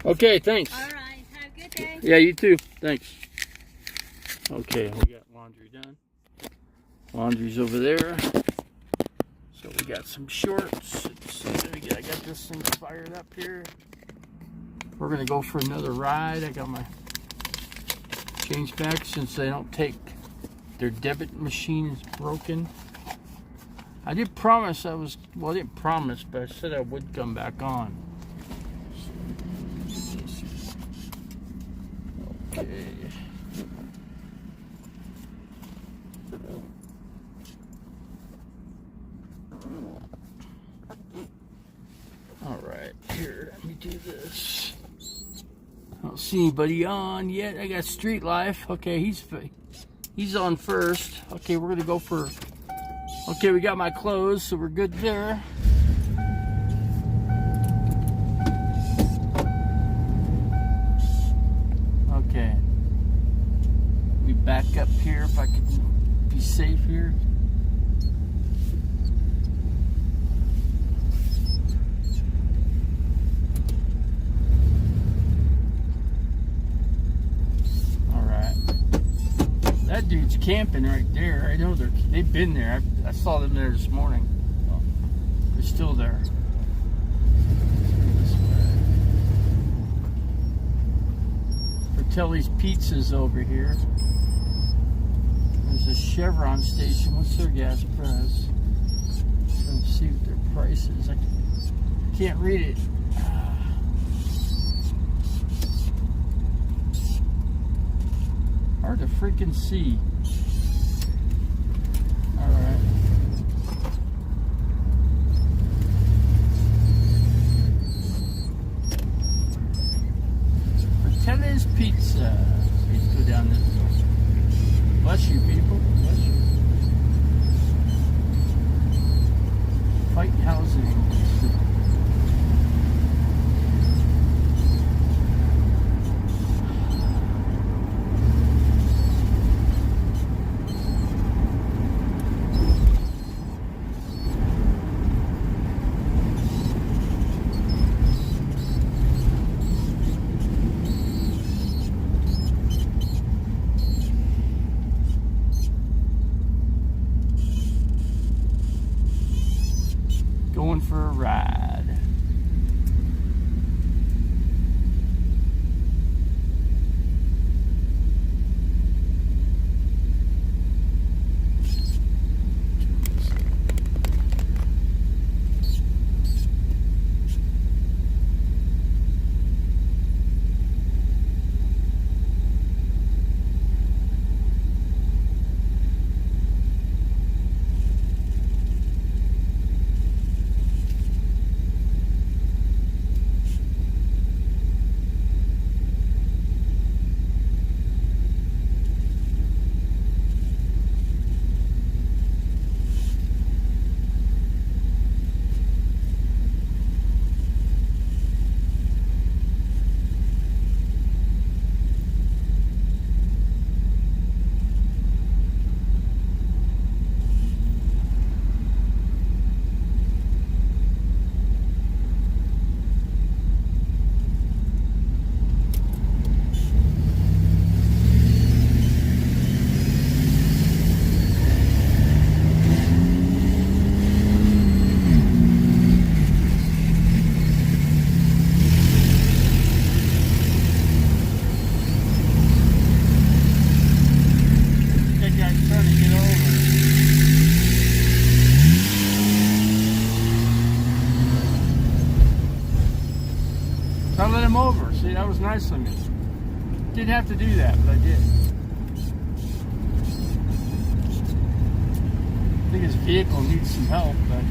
Okay, thanks. All right. Have a good day. Yeah, you too. Thanks. Okay, we got laundry done. Laundry's over there. So we got some shorts. I got this thing fired up here. We're gonna go for another ride. I got my change back since they don't take, their debit machine is broken. I did promise I didn't promise, but I said I would come back on. Okay. All right, here, let me do this. I don't see anybody on yet. I got Street Life. Okay, he's on first. Okay, we're gonna go for. Okay, we got my clothes, so we're good there. Okay. Let me back up here if I can be safe here. That dude's camping right there. I know they've been there. I saw them there this morning. Well, they're still there. Fratelli's Pizza's over here. There's a Chevron station. What's their gas price? Trying to see what their price is. I can't read it. Hard to freaking see. Alright. Fratelli's Pizza. Let's go down this way. Bless you, people. Bless you. Fight housing. Going for a ride. I let him over. See, that was nice of me. Didn't have to do that, but I did. I think his vehicle needs some help, but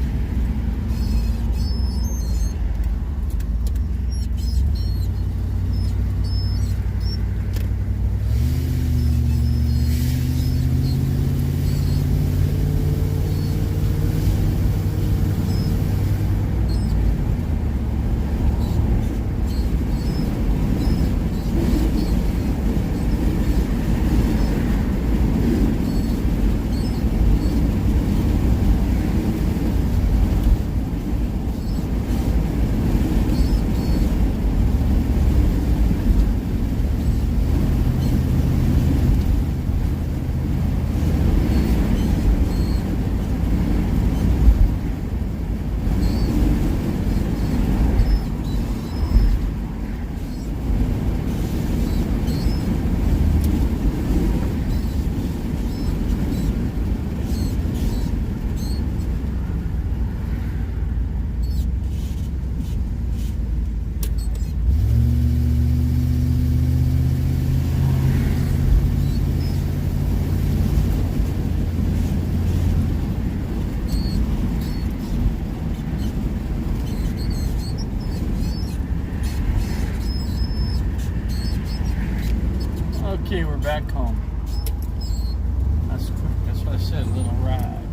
Okay, we're back home. That's quick. That's what I said, a little ride.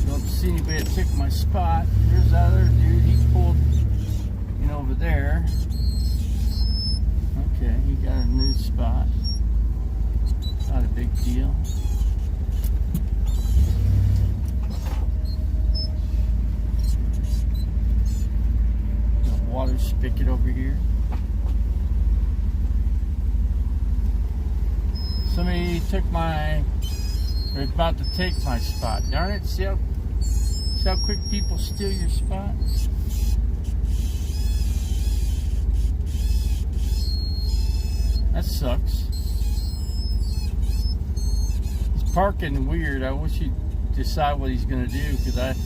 Don't see anybody that took my spot. There's that other dude. He pulled over there. Okay, he got a new spot. Not a big deal. The water spigot over here. Somebody took they're about to take my spot. Darn it, see how quick people steal your spot? That sucks. He's parking weird. I wish he'd decide what he's gonna do, because I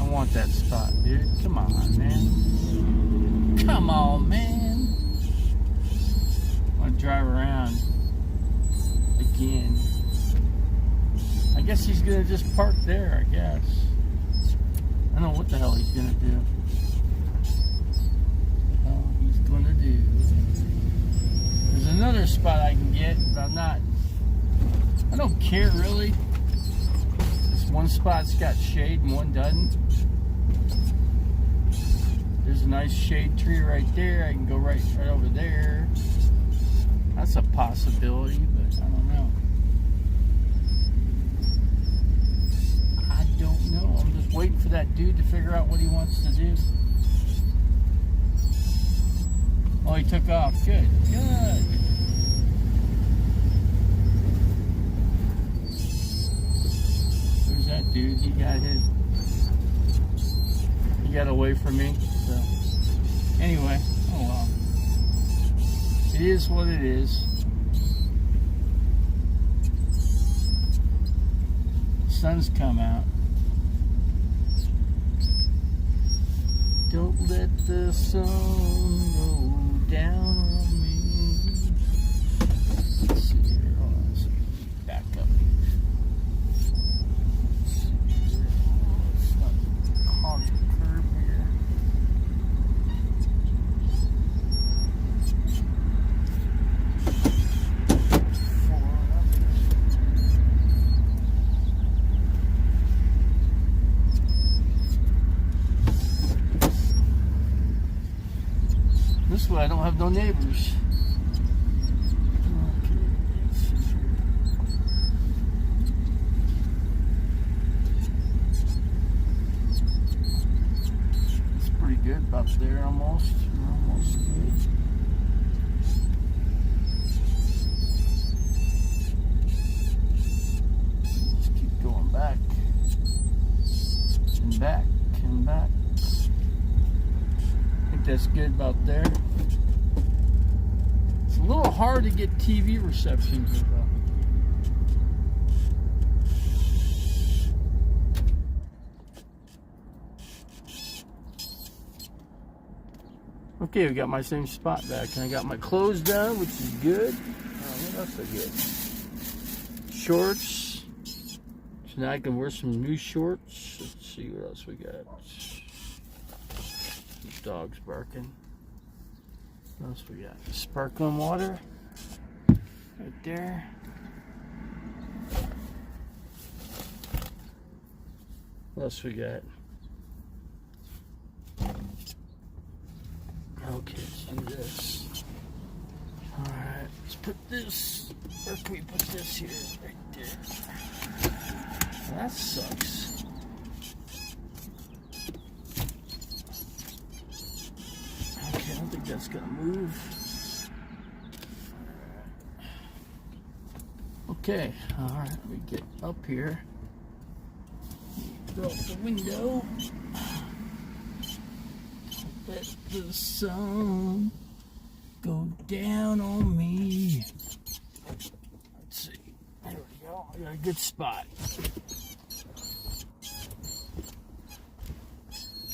want that spot, dude. Come on, man. Come on, man. I want to drive around again. I guess he's gonna just park there, I guess. I don't know what the hell he's gonna do. There's another spot I can get, but I don't care really. This one spot's got shade and one doesn't. There's a nice shade tree right there. I can go right over there. That's a possibility, but I don't know. I don't know. I'm just waiting for that dude to figure out what he wants to do. Oh, he took off. Good. Good. There's that dude. He got away from me. So, anyway. Oh, well. It is what it is. The sun's come out. Don't let the sun go down on me. Let's see here. Hold on. Let's back up here. Let's see here. Let's not hog the curb here. This way I don't have no neighbors. Okay, let's see here. It's pretty good about there almost. We're almost good. Let's keep going back. And back and back. I think that's good about there. It's a little hard to get TV reception here, though. Okay, we got my same spot back, and I got my clothes done, which is good. What else I get? Shorts. So now I can wear some new shorts. Let's see what else we got. Dog's barking. What else we got? Sparkling water. Right there. What else we got? Okay, let's do this. Alright, let's put this. Where can we put this here? Right there. Well, that sucks. Okay, I don't think that's gonna move. Okay, alright, let me get up here. Go out the window. Let the sun go down on me. Let's see. There we go. I got a good spot.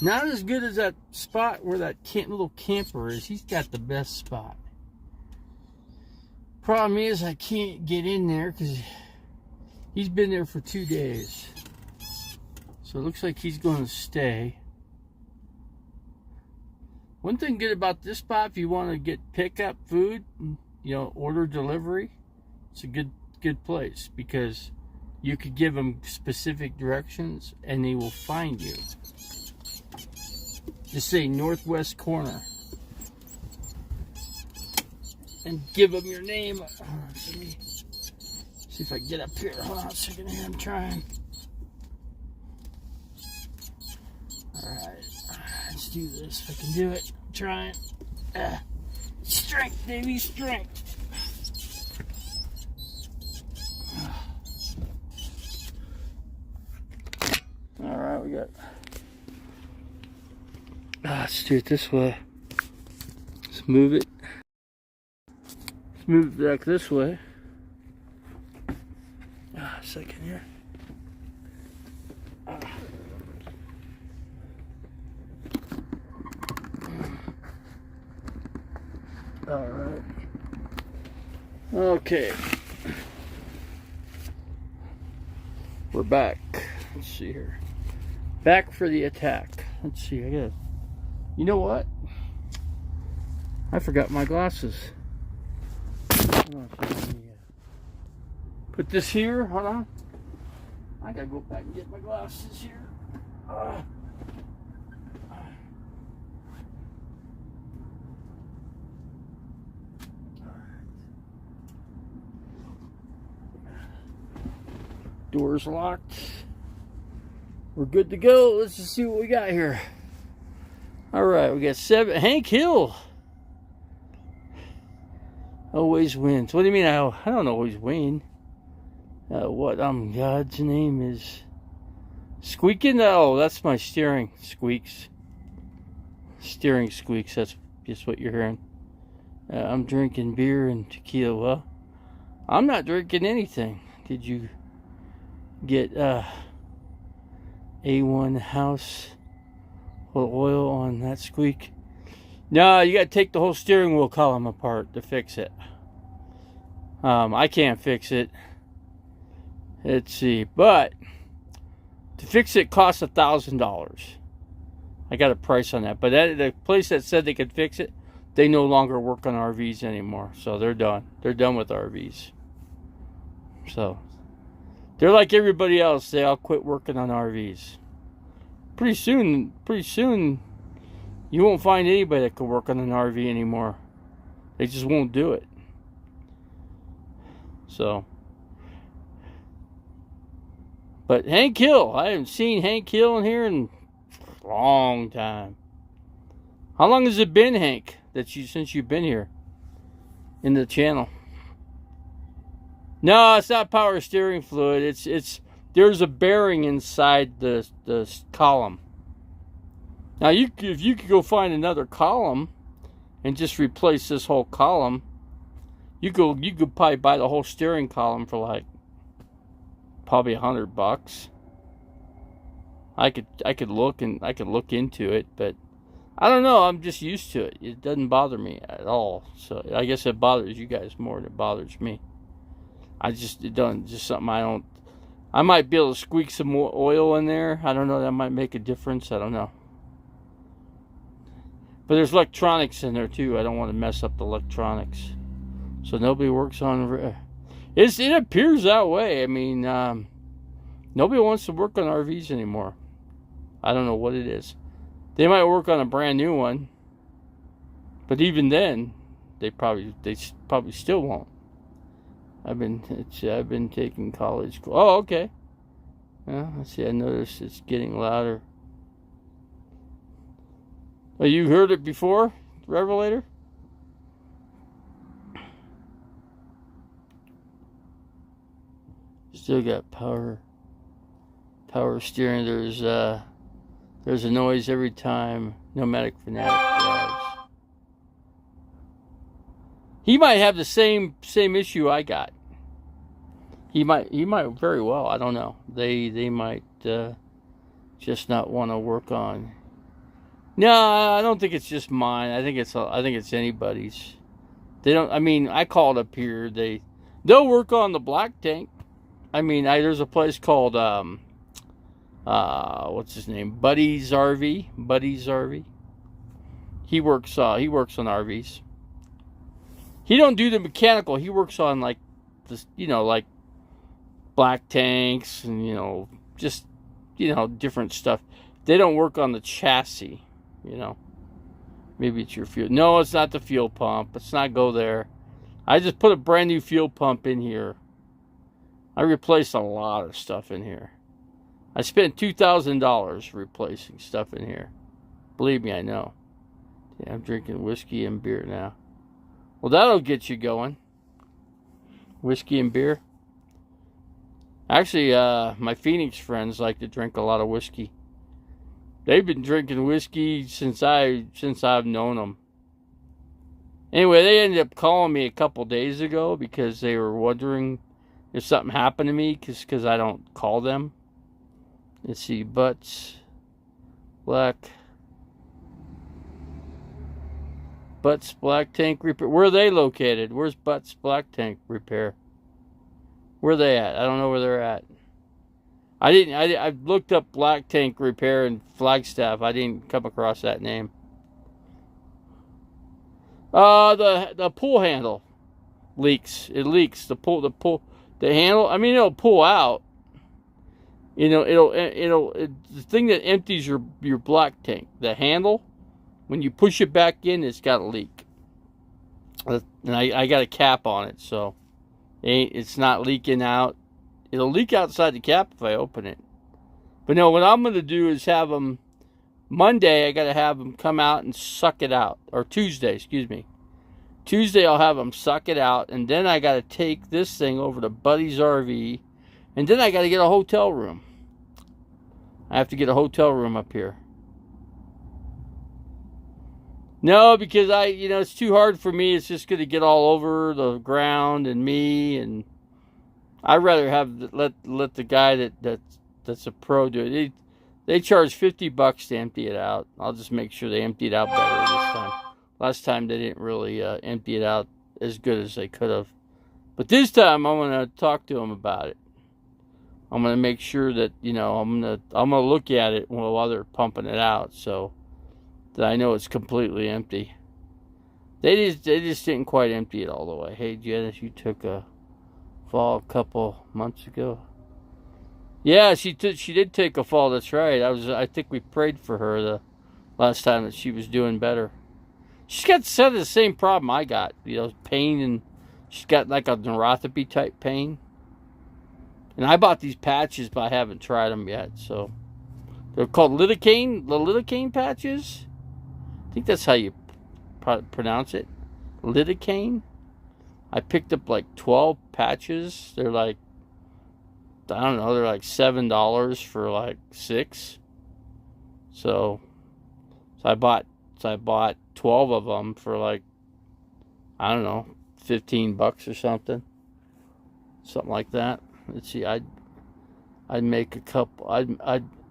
Not as good as that spot where that little camper is. He's got the best spot. Problem is I can't get in there because he's been there for 2 days. So it looks like he's going to stay. One thing good about this spot, if you want to get pickup food, you know, order delivery, it's a good place because you could give them specific directions and they will find you. Just say northwest corner and give them your name. Let me see if I can get up here. Hold on a second here. I'm trying. Alright, let's do this. If I can do it, I'm trying. Strength, baby, strength. Alright, we got. Let's do it this way. Let's move it. Let's move it back this way. A second here. All right. Okay. We're back. Let's see here. Back for the attack. Let's see. I got. You know what? I forgot my glasses. Hold on, put this here. Hold on. I gotta go back and get my glasses here. Door's locked. We're good to go. Let's just see what we got here. All right, we got 7. Hank Hill always wins. What do you mean? I don't always win. What God's name is squeaking? Oh, that's my steering squeaks. Steering squeaks. That's just what you're hearing. I'm drinking beer and tequila. Well, I'm not drinking anything. Did you get A1 house oil on that squeak? No, you got to take the whole steering wheel column apart to fix it. I can't fix it. Let's see, but to fix it costs $1,000. I got a price on that, but the place that said they could fix it, they no longer work on RVs anymore, so they're done. They're done with RVs. So they're like everybody else. They all quit working on RVs. Pretty soon, you won't find anybody that can work on an RV anymore. They just won't do it. So, but Hank Hill, I haven't seen Hank Hill in here in a long time. How long has it been, Hank, since you've been here in the channel? No, it's not power steering fluid. It's there's a bearing inside the column. Now, if you could go find another column and just replace this whole column, you could probably buy the whole steering column for like probably $100. I could look into it, but I don't know. I'm just used to it. It doesn't bother me at all. So I guess it bothers you guys more than it bothers me. Just something I don't. I might be able to squeak some more oil in there. I don't know. That might make a difference. I don't know. But there's electronics in there too. I don't want to mess up the electronics. So nobody works on. It appears that way. I mean, nobody wants to work on RVs anymore. I don't know what it is. They might work on a brand new one, but even then, they probably still won't. I've been taking college. Oh, okay. Yeah, let's see. I noticed it's getting louder. Oh, you heard it before, Revelator? Still got power steering. There's a noise every time Nomadic Fanatic drives. He might have the same issue I got. He might very well. I don't know. They might just not want to work on. No, I don't think it's just mine. I think it's anybody's. They don't. I mean, I called up here. They'll work on the black tank. I mean, there's a place called what's his name? Buddy's RV. He works on RVs. He don't do the mechanical. He works on like this, like black tanks and just different stuff. They don't work on the chassis. Maybe it's your fuel. No, it's not the fuel pump. Let's not go there. I just put a brand new fuel pump in here. I replaced a lot of stuff in here. I spent $2,000 replacing stuff in here. Believe me, I know. Yeah, I'm drinking whiskey and beer now. Well, that'll get you going. Whiskey and beer. Actually, my Phoenix friends like to drink a lot of whiskey. They've been drinking whiskey since I've known them. Anyway, they ended up calling me a couple days ago because they were wondering if something happened to me because I don't call them. Let's see, Butts Black Tank Repair. Where are they located? Where's Butts Black Tank Repair? Where are they at? I don't know where they're at. I looked up Black Tank Repair in Flagstaff. I didn't come across that name. The pull handle leaks. It leaks. The handle. I mean, it'll pull out. The thing that empties your black tank. The handle, when you push it back in, it's got a leak. And I got a cap on it, so it's not leaking out. It'll leak outside the cap if I open it. But no, what I'm going to do is have them, Monday, I got to have them come out and suck it out. Or Tuesday, excuse me. Tuesday, I'll have them suck it out. And then I got to take this thing over to Buddy's RV. And then I got to get a hotel room. I have to get a hotel room up here. No, because it's too hard for me. It's just going to get all over the ground and me, and I'd rather let the guy that's a pro do it. They charge $50 to empty it out. I'll just make sure they empty it out better this time. Last time they didn't really empty it out as good as they could have. But this time I'm going to talk to them about it. I'm going to make sure that I'm going to look at it while they're pumping it out, so that I know it's completely empty. They just didn't quite empty it all the way. Hey Janice, you took a fall a couple months ago. Yeah, she did take a fall. That's right. I think we prayed for her the last time that she was doing better. She's got the same problem I got. Pain, and she's got like a neuropathy type pain. And I bought these patches, but I haven't tried them yet. So they're called lidocaine. The lidocaine patches. I think that's how you pronounce it. Lidocaine. I picked up like 12 patches. They're like, I don't know, they're like $7 for like 6. So I bought 12 of them for like, I don't know, $15 or something like that. Let's see, I'd make a couple.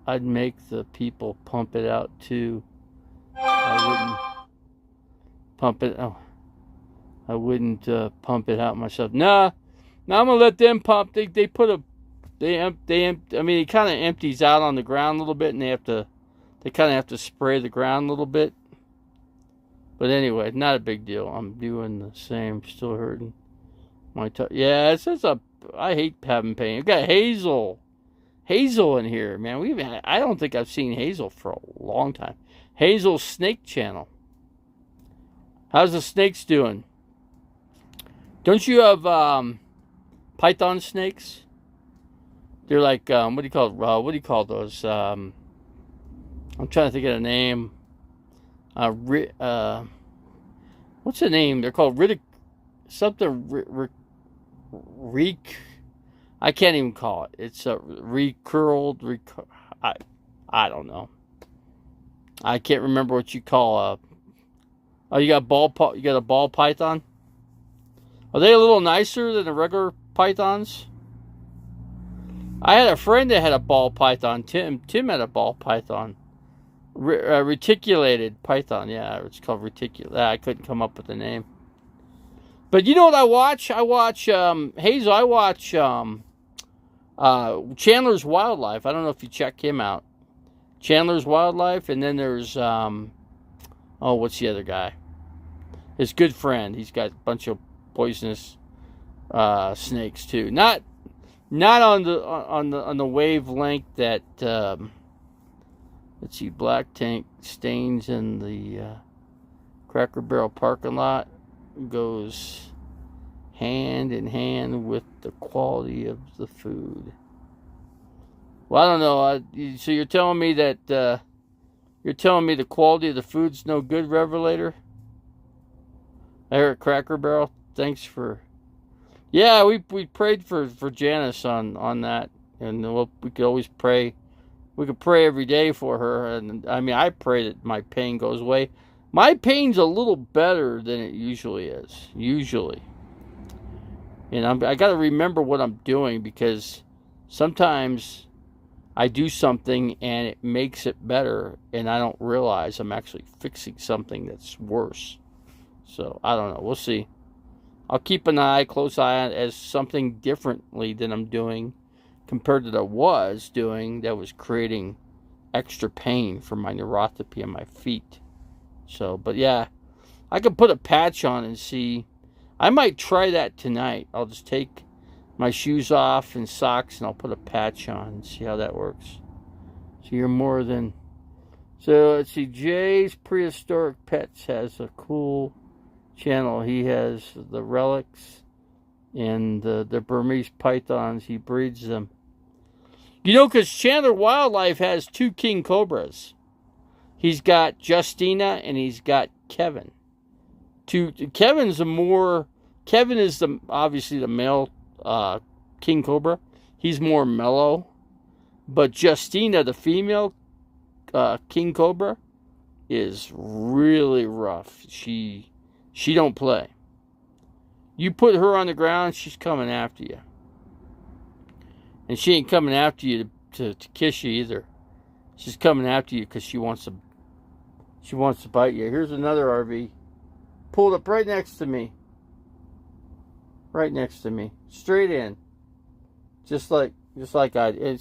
I'd make the people pump it out too. I wouldn't pump it. Oh, I wouldn't pump it out myself. Nah, now I'm gonna let them pump. They put a I mean, it kind of empties out on the ground a little bit, and they kind of have to spray the ground a little bit. But anyway, not a big deal. I'm doing the same. Still hurting my toe. Yeah, I hate having pain. I've got Hazel in here, man. I don't think I've seen Hazel for a long time. Hazel's Snake Channel. How's the snakes doing? Don't you have python snakes? They're like what do you call those? I'm trying to think of the name. What's the name? They're called I can't even call it. It's a recurled. I don't know. I can't remember what you call you got a ball python? Are they a little nicer than the regular pythons? I had a friend that had a ball python. Tim had a ball python. Reticulated python. Yeah, it's called reticulated. I couldn't come up with the name. But you know what I watch? I watch Hazel. I watch Chandler's Wildlife. I don't know if you check him out. Chandler's Wildlife, and then there's Oh, what's the other guy? His good friend. He's got a bunch of poisonous snakes too. Not on the wavelength that let's see, Black Tank Stains in the Cracker Barrel parking lot goes hand in hand with the quality of the food. Well, I don't know. So you're telling me that the quality of the food's no good, Revelator? Eric Cracker Barrel, thanks for. Yeah, we prayed for Janice on that, and we could always pray. We could pray every day for her, and I mean, I pray that my pain goes away. My pain's a little better than it usually is. Usually, and I got to remember what I'm doing, because sometimes I do something and it makes it better, and I don't realize I'm actually fixing something that's worse. So I don't know. We'll see. I'll keep an close eye on it as something differently than I'm doing compared to what I was doing that was creating extra pain for my neuropathy on my feet. So, but yeah, I could put a patch on and see. I might try that tonight. I'll just take my shoes off and socks, and I'll put a patch on and see how that works. So you're more than. So let's see. Jay's Prehistoric Pets has a cool channel. He has the relics and the Burmese pythons. He breeds them. You know, because Chandler Wildlife has 2 king cobras. He's got Justina and he's got Kevin. Kevin is obviously the male king cobra. He's more mellow. But Justina, the female king cobra, is really rough. She don't play. You put her on the ground, she's coming after you. And she ain't coming after you to kiss you either. She's coming after you because she wants to bite you. Here's another RV. Pulled up right next to me. Right next to me. Straight in. Just like I did. And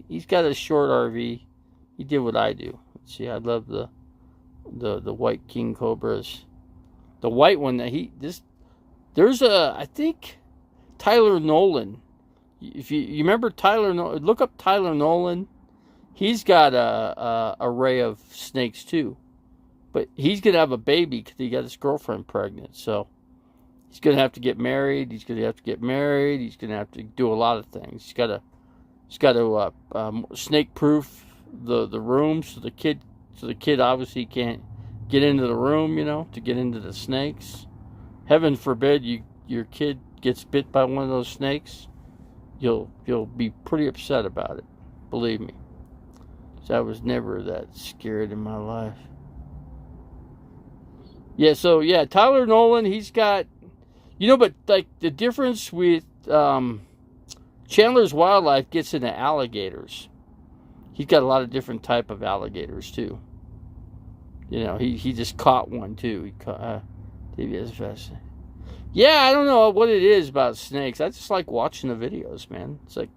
he's got a short RV. He did what I do. See, I love the white king cobras. The white one that there's I think Tyler Nolan. If you remember Tyler Nolan, look up Tyler Nolan. He's got a array of snakes too, but he's gonna have a baby because he got his girlfriend pregnant. So he's gonna have to get married. He's gonna have to do a lot of things. He's got to snake proof the room so the kid obviously can't get into the room, to get into the snakes. Heaven forbid your kid gets bit by one of those snakes. You'll be pretty upset about it. Believe me. So I was never that scared in my life. Yeah, so yeah, Tyler Nolan, he's got, but like the difference with Chandler's Wildlife gets into alligators. He's got a lot of different type of alligators too. He just caught one too. He caught TBS fascinating. Yeah, I don't know what it is about snakes. I just like watching the videos, man. It's like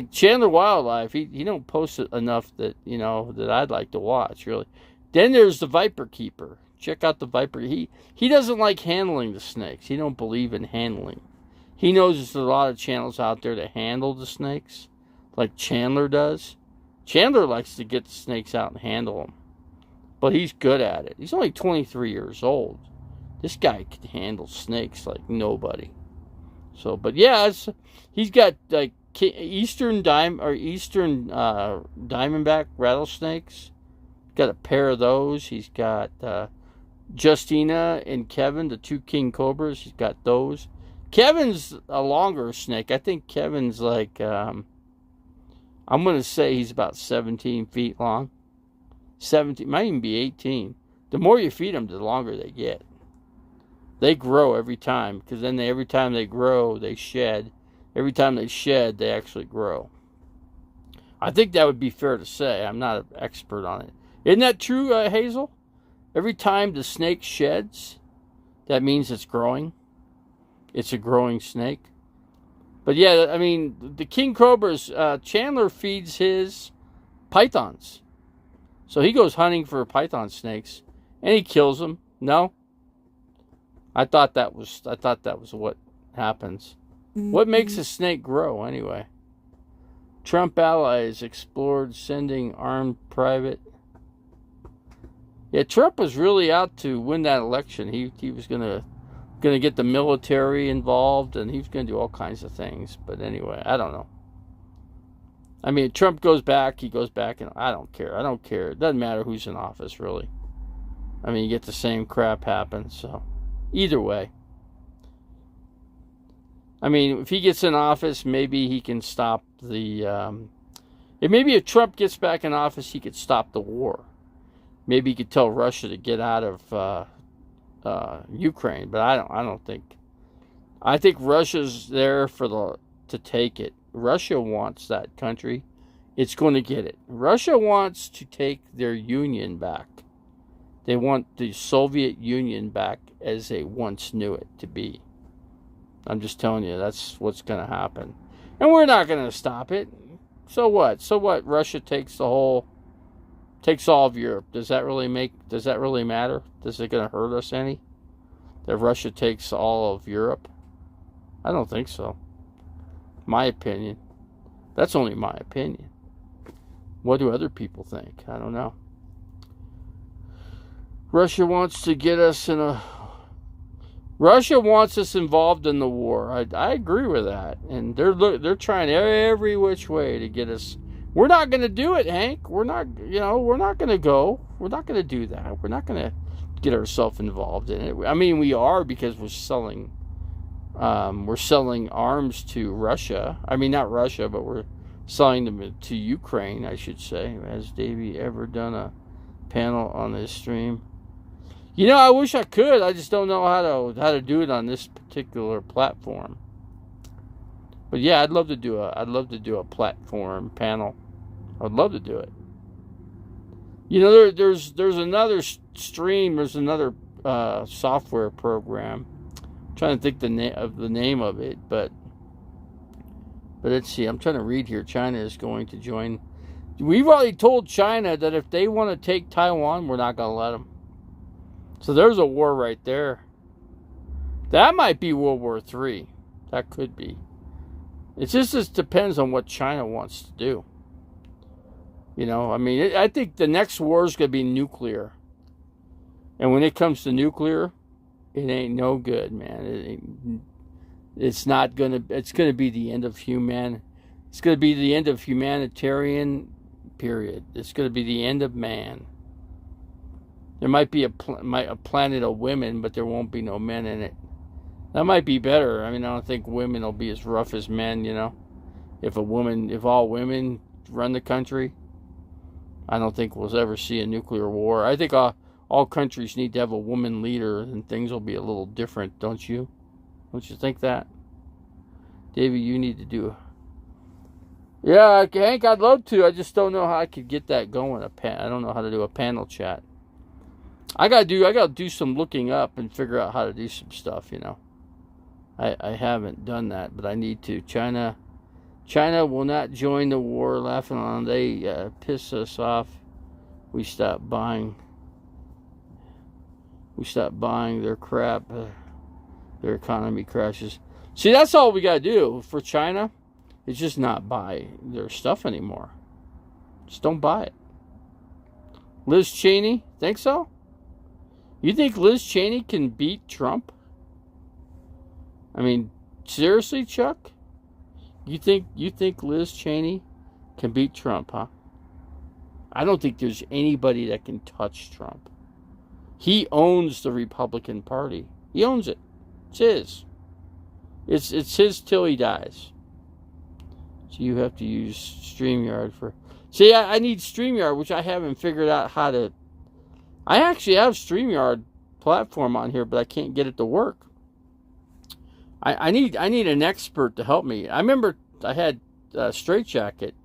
Chandler Wildlife. He don't post it enough that that I'd like to watch really. Then there's the Viper Keeper. Check out the Viper. He doesn't like handling the snakes. He don't believe in handling. He knows there's a lot of channels out there that handle the snakes, like Chandler does. Chandler likes to get the snakes out and handle them, but he's good at it. He's only 23 years old. This guy can handle snakes like nobody. So, but yeah, he's got like Eastern diamondback rattlesnakes. Got a pair of those. He's got Justina and Kevin, the 2 king cobras. He's got those. Kevin's a longer snake. I think Kevin's like I'm gonna say he's about 17 feet long. 17, might even be 18. The more you feed them, the longer they get. They grow every time, because then every time they grow, they shed. Every time they shed, they actually grow. I think that would be fair to say. I'm not an expert on it. Isn't that true, Hazel? Every time the snake sheds, that means it's growing. It's a growing snake. But yeah, I mean, the king cobras, Chandler feeds his pythons. So he goes hunting for python snakes, and he kills him. No, I thought that was what happens. What makes a snake grow anyway? Trump allies explored sending armed private. Yeah, Trump was really out to win that election. He was gonna get the military involved, and he was gonna do all kinds of things. But anyway, I don't know. I mean, Trump goes back, he goes back, and I don't care. It doesn't matter who's in office, really. I mean, you get the same crap happen, so either way. I mean, if he gets in office, maybe he can stop the... maybe if Trump gets back in office, he could stop the war. Maybe he could tell Russia to get out of Ukraine, but I don't think... I think Russia's there to take it. Russia wants that country. It's going to get it. Russia wants to take their union back. They want the Soviet Union back as they once knew it to be. I'm just telling you, that's what's going to happen. And we're not going to stop it. So what? Russia takes all of Europe. Does that really matter? Is it going to hurt us any? That Russia takes all of Europe? I don't think so. My opinion. That's only my opinion. What do other people think? I don't know. Russia wants us involved in the war. I agree with that, and they're trying every which way to get us. We're not going to do it, Hank. We're not going to go. We're not going to do that. We're not going to get ourselves involved in it. I mean, we are, because we're selling arms to Russia. I mean, not Russia, but we're selling them to Ukraine, I should say. Has Davey ever done a panel on this stream? You know, I wish I could. I just don't know how to do it on this particular platform. But yeah, I'd love to do a platform panel. I'd love to do it. You know, there's another stream. There's another software program. I'm trying to think the name of it, but let's see. I'm trying to read here. China is going to join. We've already told China that if they want to take Taiwan, we're not going to let them. So there's a war right there. That might be World War III. That could be. It just depends on what China wants to do. You know, I mean, I think the next war is going to be nuclear. And when it comes to nuclear, it ain't no good, man. It's going to be the end of It's going to be the end of humanitarian period. It's going to be the end of man. There might be a planet of women, but there won't be no men in it. That might be better. I mean, I don't think women will be as rough as men, you know. If all women run the country, I don't think we'll ever see a nuclear war. I think all countries need to have a woman leader, and things will be a little different, don't you? Don't you think that? Davey, you need to do... Yeah, Hank, I'd love to. I just don't know how I could get that going. I don't know how to do a panel chat. I gotta do some looking up and figure out how to do some stuff, you know. I haven't done that, but I need to. China will not join the war. Laughing on, they piss us off. We stop buying their crap. Their economy crashes. See, that's all we gotta do for China. Is just not buy their stuff anymore. Just don't buy it. Liz Cheney, think so? You think Liz Cheney can beat Trump? I mean, seriously, Chuck? You think Liz Cheney can beat Trump, huh? I don't think there's anybody that can touch Trump. He owns the Republican Party. He owns it. It's his. It's his till he dies. So you have to use StreamYard for... See, I need StreamYard, which I haven't figured out how to... I actually have StreamYard platform on here, but I can't get it to work. I need an expert to help me. I remember I had Straight Jacket.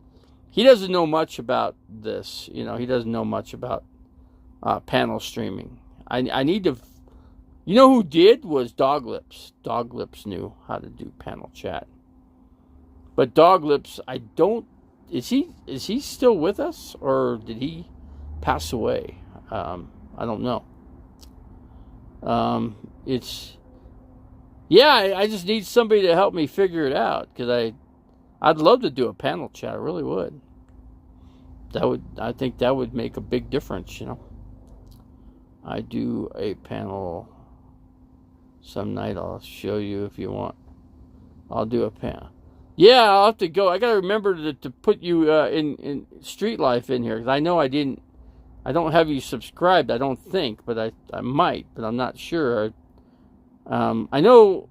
He doesn't know much about this. You know, he doesn't know much about panel streaming. I need to... You know who did? Was Doglips. Doglips knew how to do panel chat. But Doglips, I don't... Is he still with us? Or did he pass away? I don't know. It's, yeah, I just need somebody to help me figure it out, because I'd love to do a panel chat. I really would. I think that would make a big difference, I do a panel some night. I'll show you if you want. I'll do a panel. Yeah, I'll have to go. I got to remember to put you in Street Life in here, because I know I don't have you subscribed, I don't think, but I might, but I'm not sure. I know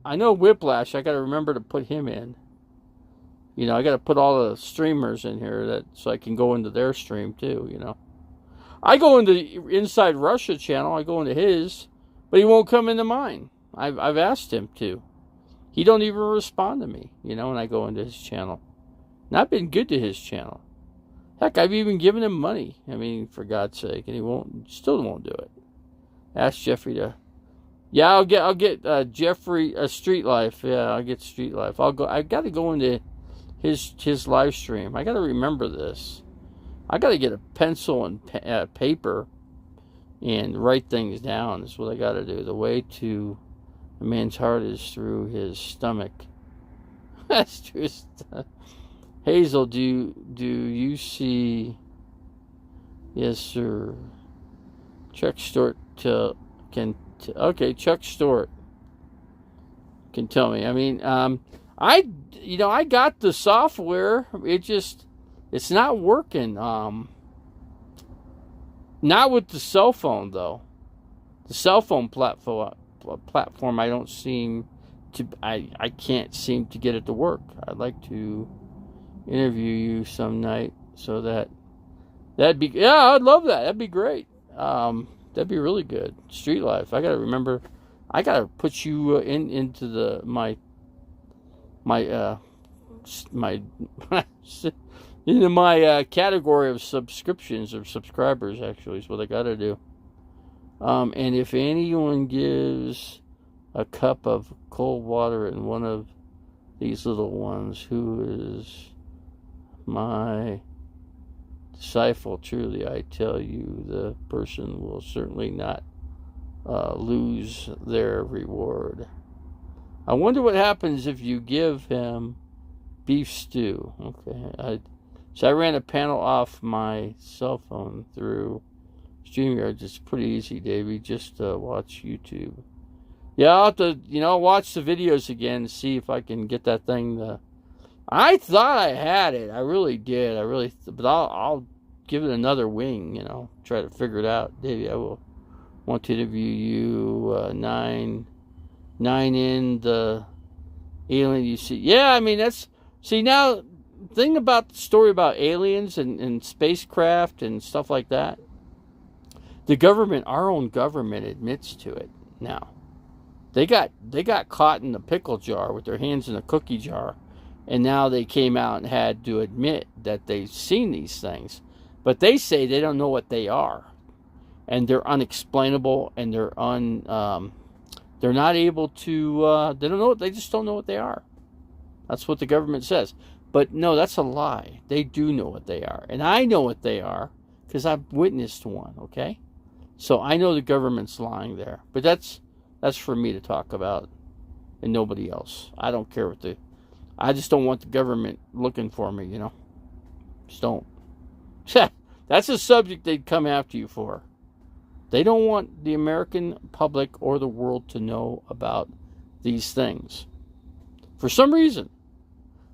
Whiplash. I got to remember to put him in. I got to put all the streamers in here so I can go into their stream too. I go into Inside Russia channel. I go into his, but he won't come into mine. I've asked him to. He don't even respond to me. When I go into his channel. And I've been good to his channel. Heck, I've even given him money. I mean, for God's sake, and he still won't do it. Ask Jeffrey to. Yeah, I'll get Jeffrey Street Life. Yeah, I'll get Street Life. I got to go into his live stream. I got to remember this. I got to get a pencil and paper and write things down. Is what I got to do. The way to a man's heart is through his stomach. That's true. Hazel, do you see? Yes, sir. Chuck Stewart okay, Chuck Stewart can tell me. I mean, I got the software. It's not working. Not with the cell phone though. The cell phone platform, I don't seem to. I can't seem to get it to work. I'd like to interview you some night so that'd be. Yeah, I'd love that. That'd be great. That'd be really good. Street Life. I gotta remember. I gotta put you into my into my category of subscriptions or subscribers. Actually, is what I gotta do. And if anyone gives a cup of cold water in one of these little ones, who is my disciple, truly I tell you, the person will certainly not lose their reward. I wonder what happens if you give him beef stew. Okay, so I ran a panel off my cell phone through StreamYard. It's pretty easy, Davey. Just watch YouTube. Yeah, I'll have to, watch the videos again and see if I can get that thing. I thought I had it. I really did. But I'll give it another wing. Try to figure it out, Davey. I will want to interview you. Nine in the alien. You see? Yeah, I mean now. Thing about the story about aliens and spacecraft and stuff like that. The government, our own government, admits to it now. They got caught in the pickle jar with their hands in a cookie jar, and now they came out and had to admit that they've seen these things, but they say they don't know what they are, and they're unexplainable, and they're not able to. They don't know. They just don't know what they are. That's what the government says. But no, that's a lie. They do know what they are, and I know what they are because I've witnessed one. Okay. So I know the government's lying there, but that's for me to talk about and nobody else. I don't care I just don't want the government looking for me, Just don't. That's a subject they'd come after you for. They don't want the American public or the world to know about these things. For some reason.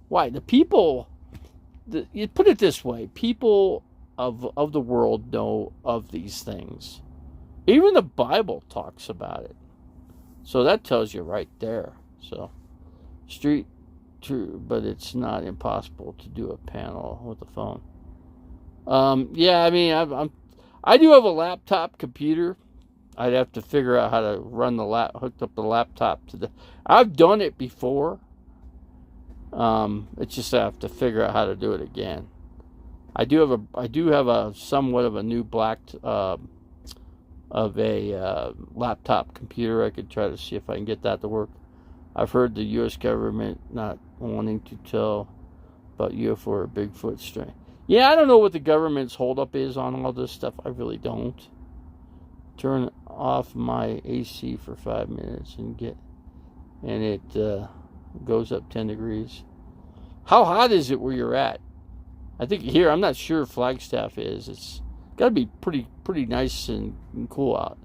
Why? The people, you put it this way, people of the world know of these things. Even the Bible talks about it. So that tells you right there. So, true, but it's not impossible to do a panel with the phone. Yeah, I mean, I do have a laptop computer. I'd have to figure out how to run hook up the laptop to I've done it before. It's just I have to figure out how to do it again. I do have a somewhat of a new laptop computer. I could try to see if I can get that to work. I've heard the U.S. government not wanting to tell about UFO or Bigfoot strain. Yeah, I don't know what the government's holdup is on all this stuff. I really don't. turn off my AC for 5 minutes and it goes up 10 degrees. How hot is it where you're at? I think here, I'm not sure Flagstaff is. It's got to be pretty nice and cool out.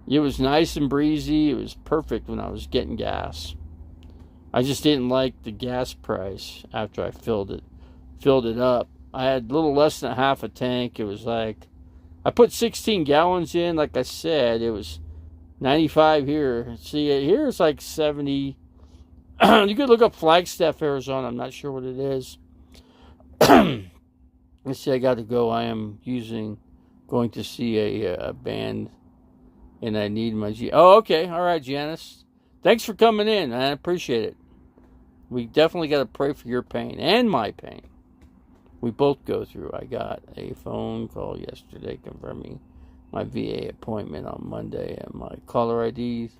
It was nice and breezy. It was perfect when I was getting gas. I just didn't like the gas price after I filled it up. I had a little less than half a tank. It was like, I put 16 gallons in. Like I said, it was 95 here. See, here it's like 70. You could look up Flagstaff, Arizona. I'm not sure what it is. Let's see, I got to go. I am going to see a band, and I need my Oh, okay. All right, Janice. Thanks for coming in. I appreciate it. We definitely got to pray for your pain and my pain. We both go through. I got a phone call yesterday confirming my VA appointment on Monday, and my caller ID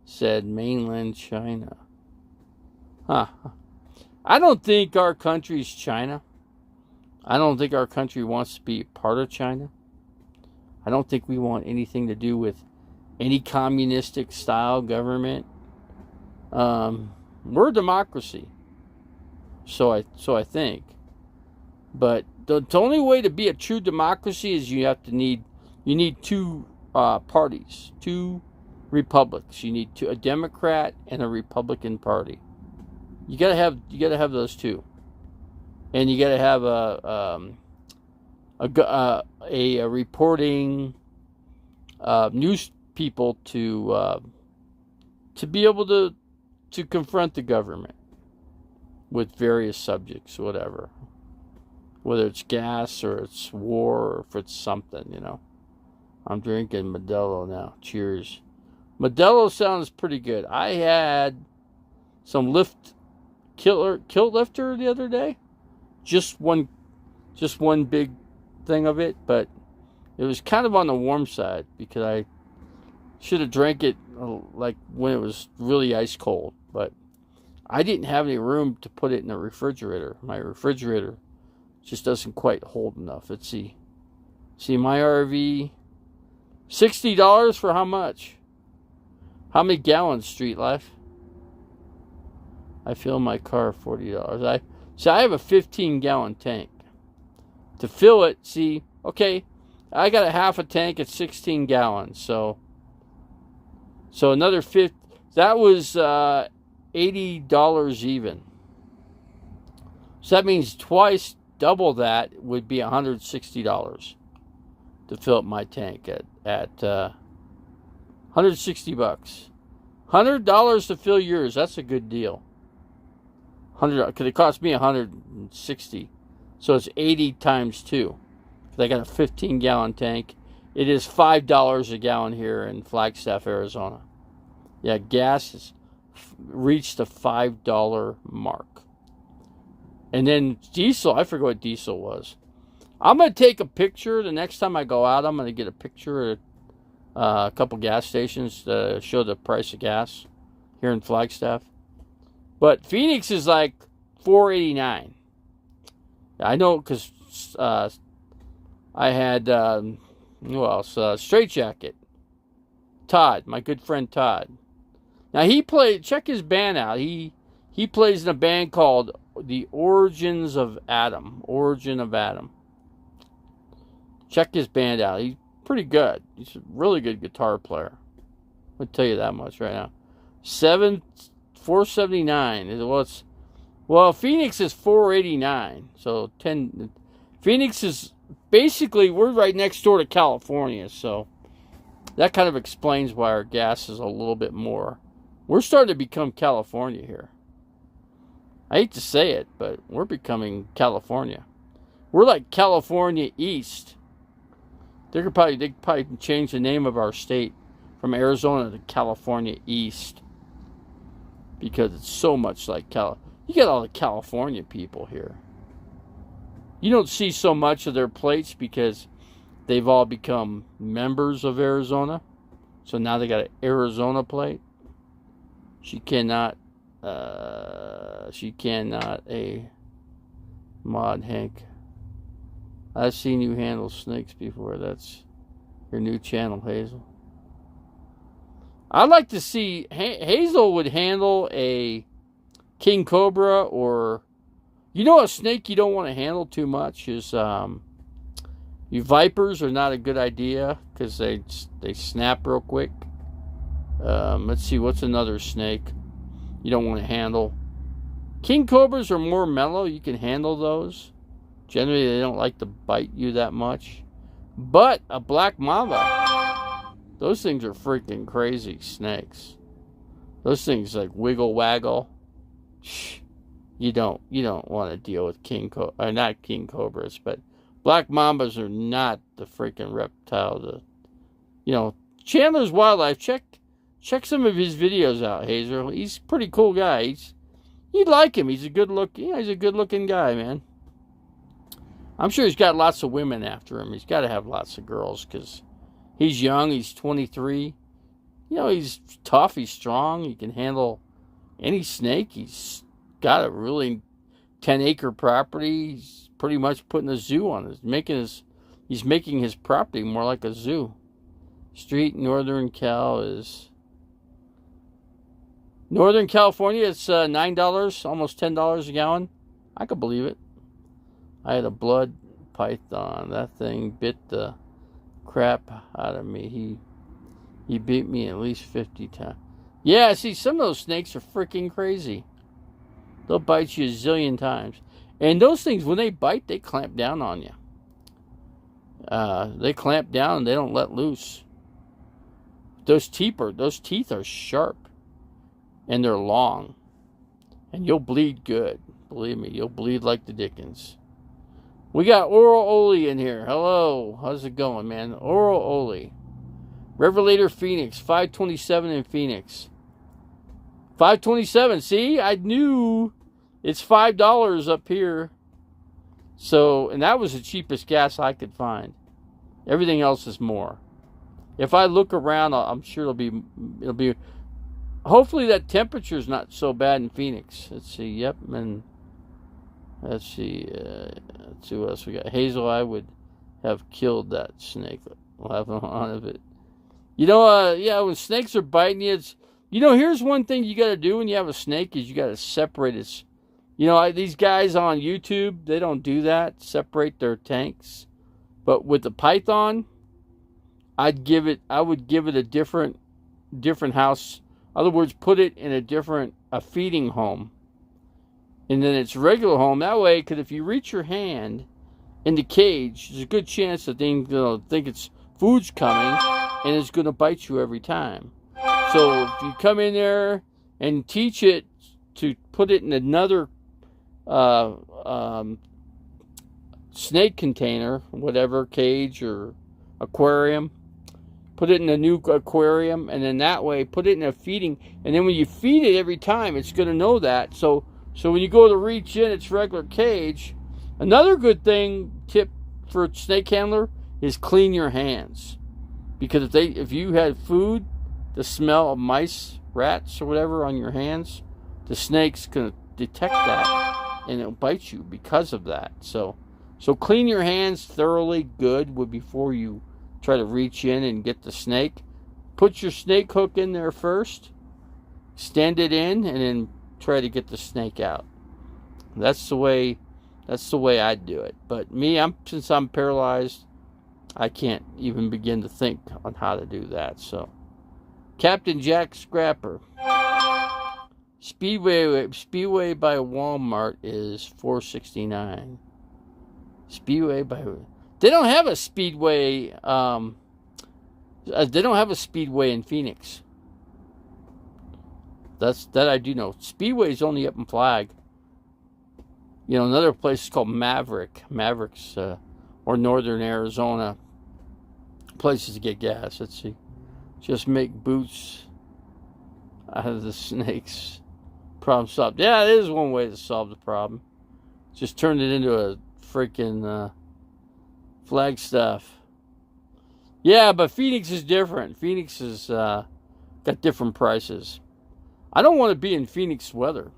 said mainland China. Huh. I don't think our country's China. I don't think our country wants to be part of China. I don't think we want anything to do with any communistic style government. We're a democracy. So I think. But the only way to be a true democracy is you need two parties, two republics. You need a Democrat and a Republican party. You gotta have those two, and you gotta have a reporting news people to be able to confront the government with various subjects, whatever. Whether it's gas or it's war or if it's something, you know. I'm drinking Modelo now. Cheers. Modelo sounds pretty good. I had some Kilt Lifter the other day. Just one big thing of it, but it was kind of on the warm side because I should have drank it like when it was really ice cold, but I didn't have any room to put it in the refrigerator. My refrigerator just doesn't quite hold enough. Let's see. See, my RV, $60 for how much? How many gallons, Street Life? I fill my car $40. I have a 15-gallon tank. To fill it, see, okay, I got a half a tank at 16 gallons. So another that was $80 even. So that means double that would be $160 to fill up my tank at $160. $100 to fill yours. That's a good deal. Because it cost me $160, so it's 80 times 2. I got a 15-gallon tank. It is $5 a gallon here in Flagstaff, Arizona. Yeah, gas has reached the $5 mark. And then diesel, I forget what diesel was. I'm going to take a picture the next time I go out. I'm going to get a picture at a couple gas stations to show the price of gas here in Flagstaff. But Phoenix is like $4.89. I know because I had, who else? Straight Jacket. Todd, my good friend Todd. Now check his band out. He plays in a band called The Origins of Adam. Origin of Adam. Check his band out. He's pretty good. He's a really good guitar player. I'll tell you that much right now. $479. Well, Phoenix is $4.89. So Phoenix is basically, we're right next door to California, so that kind of explains why our gas is a little bit more. We're starting to become California here. I hate to say it, but we're becoming California. We're like California East. They could probably change the name of our state from Arizona to California East, because it's so much like you got all the California people here. You don't see so much of their plates because they've all become members of Arizona. So now they got an Arizona plate. She cannot a mod Hank. I've seen you handle snakes before. Your new channel, Hazel. I'd like to see Hazel would handle a king cobra, or a snake you don't want to handle too much is vipers are not a good idea because they snap real quick. Let's see, what's another snake you don't want to handle? King cobras are more mellow. You can handle those. Generally, they don't like to bite you that much. But a black mamba, those things are freaking crazy snakes. Those things like wiggle waggle. Shh. You don't want to deal with not king cobras, but black mambas are not the freaking reptile. Chandler's Wildlife. Check some of his videos out, Hazel. He's a pretty cool guy. You'd like him. He's a good looking guy, man. I'm sure he's got lots of women after him. He's got to have lots of girls because he's young. He's 23. He's tough. He's strong. He can handle any snake. He's got a really 10-acre property. He's pretty much putting a zoo on it. He's making his property more like a zoo. Street Northern California. It's $9, almost $10 a gallon. I could believe it. I had a blood python. That thing bit the crap out of me. He beat me at least 50 times. Yeah, see, some of those snakes are freaking crazy. They'll bite you a zillion times. And those things, when they bite, they clamp down on you. They clamp down and they don't let loose. Those teeth are sharp. And they're long. And you'll bleed good. Believe me, you'll bleed like the dickens. We got Oral Oli in here. Hello. How's it going, man? Oral Oli. Revelator Phoenix. 527 in Phoenix. 527. See? I knew it's $5 up here. So, and that was the cheapest gas I could find. Everything else is more. If I look around, I'm sure it'll be hopefully that temperature is not so bad in Phoenix. Let's see. Yep. And let's see. Let's see what else we got. Hazel, I would have killed that snake. We'll have on of it. When snakes are biting you, here's one thing you got to do when you have a snake is you got to separate it. These guys on YouTube, they don't do that. Separate their tanks. But with the python, I would give it a different house. In other words, put it in a feeding home. And then its regular home. That way, because if you reach your hand in the cage, there's a good chance the thing's going to think its food's coming and it's going to bite you every time. So if you come in there and teach it to put it in another snake container, whatever, cage or aquarium, put it in a new aquarium, and then that way put it in a feeding, and then when you feed it every time, it's going to know that. So when you go to reach in its regular cage, another good tip for a snake handler is clean your hands. Because if you had food, the smell of mice, rats, or whatever on your hands, the snake's going to detect that and it'll bite you because of that. So clean your hands thoroughly good before you try to reach in and get the snake. Put your snake hook in there first, stand it in, and then try to get the snake out. That's the way I'd do it. But me, since I'm paralyzed, I can't even begin to think on how to do that. So, Captain Jack Scrapper. Speedway by Walmart is $4.69. They don't have a Speedway. They don't have a Speedway in Phoenix. That I do know. Speedway's only up in Flag. Another place is called Maverick. Maverick's or Northern Arizona. Places to get gas. Let's see. Just make boots out of the snakes. Problem solved. Yeah, it is one way to solve the problem. Just turn it into a freaking Flagstaff. Yeah, but Phoenix is different. Phoenix has got different prices. I don't want to be in Phoenix weather.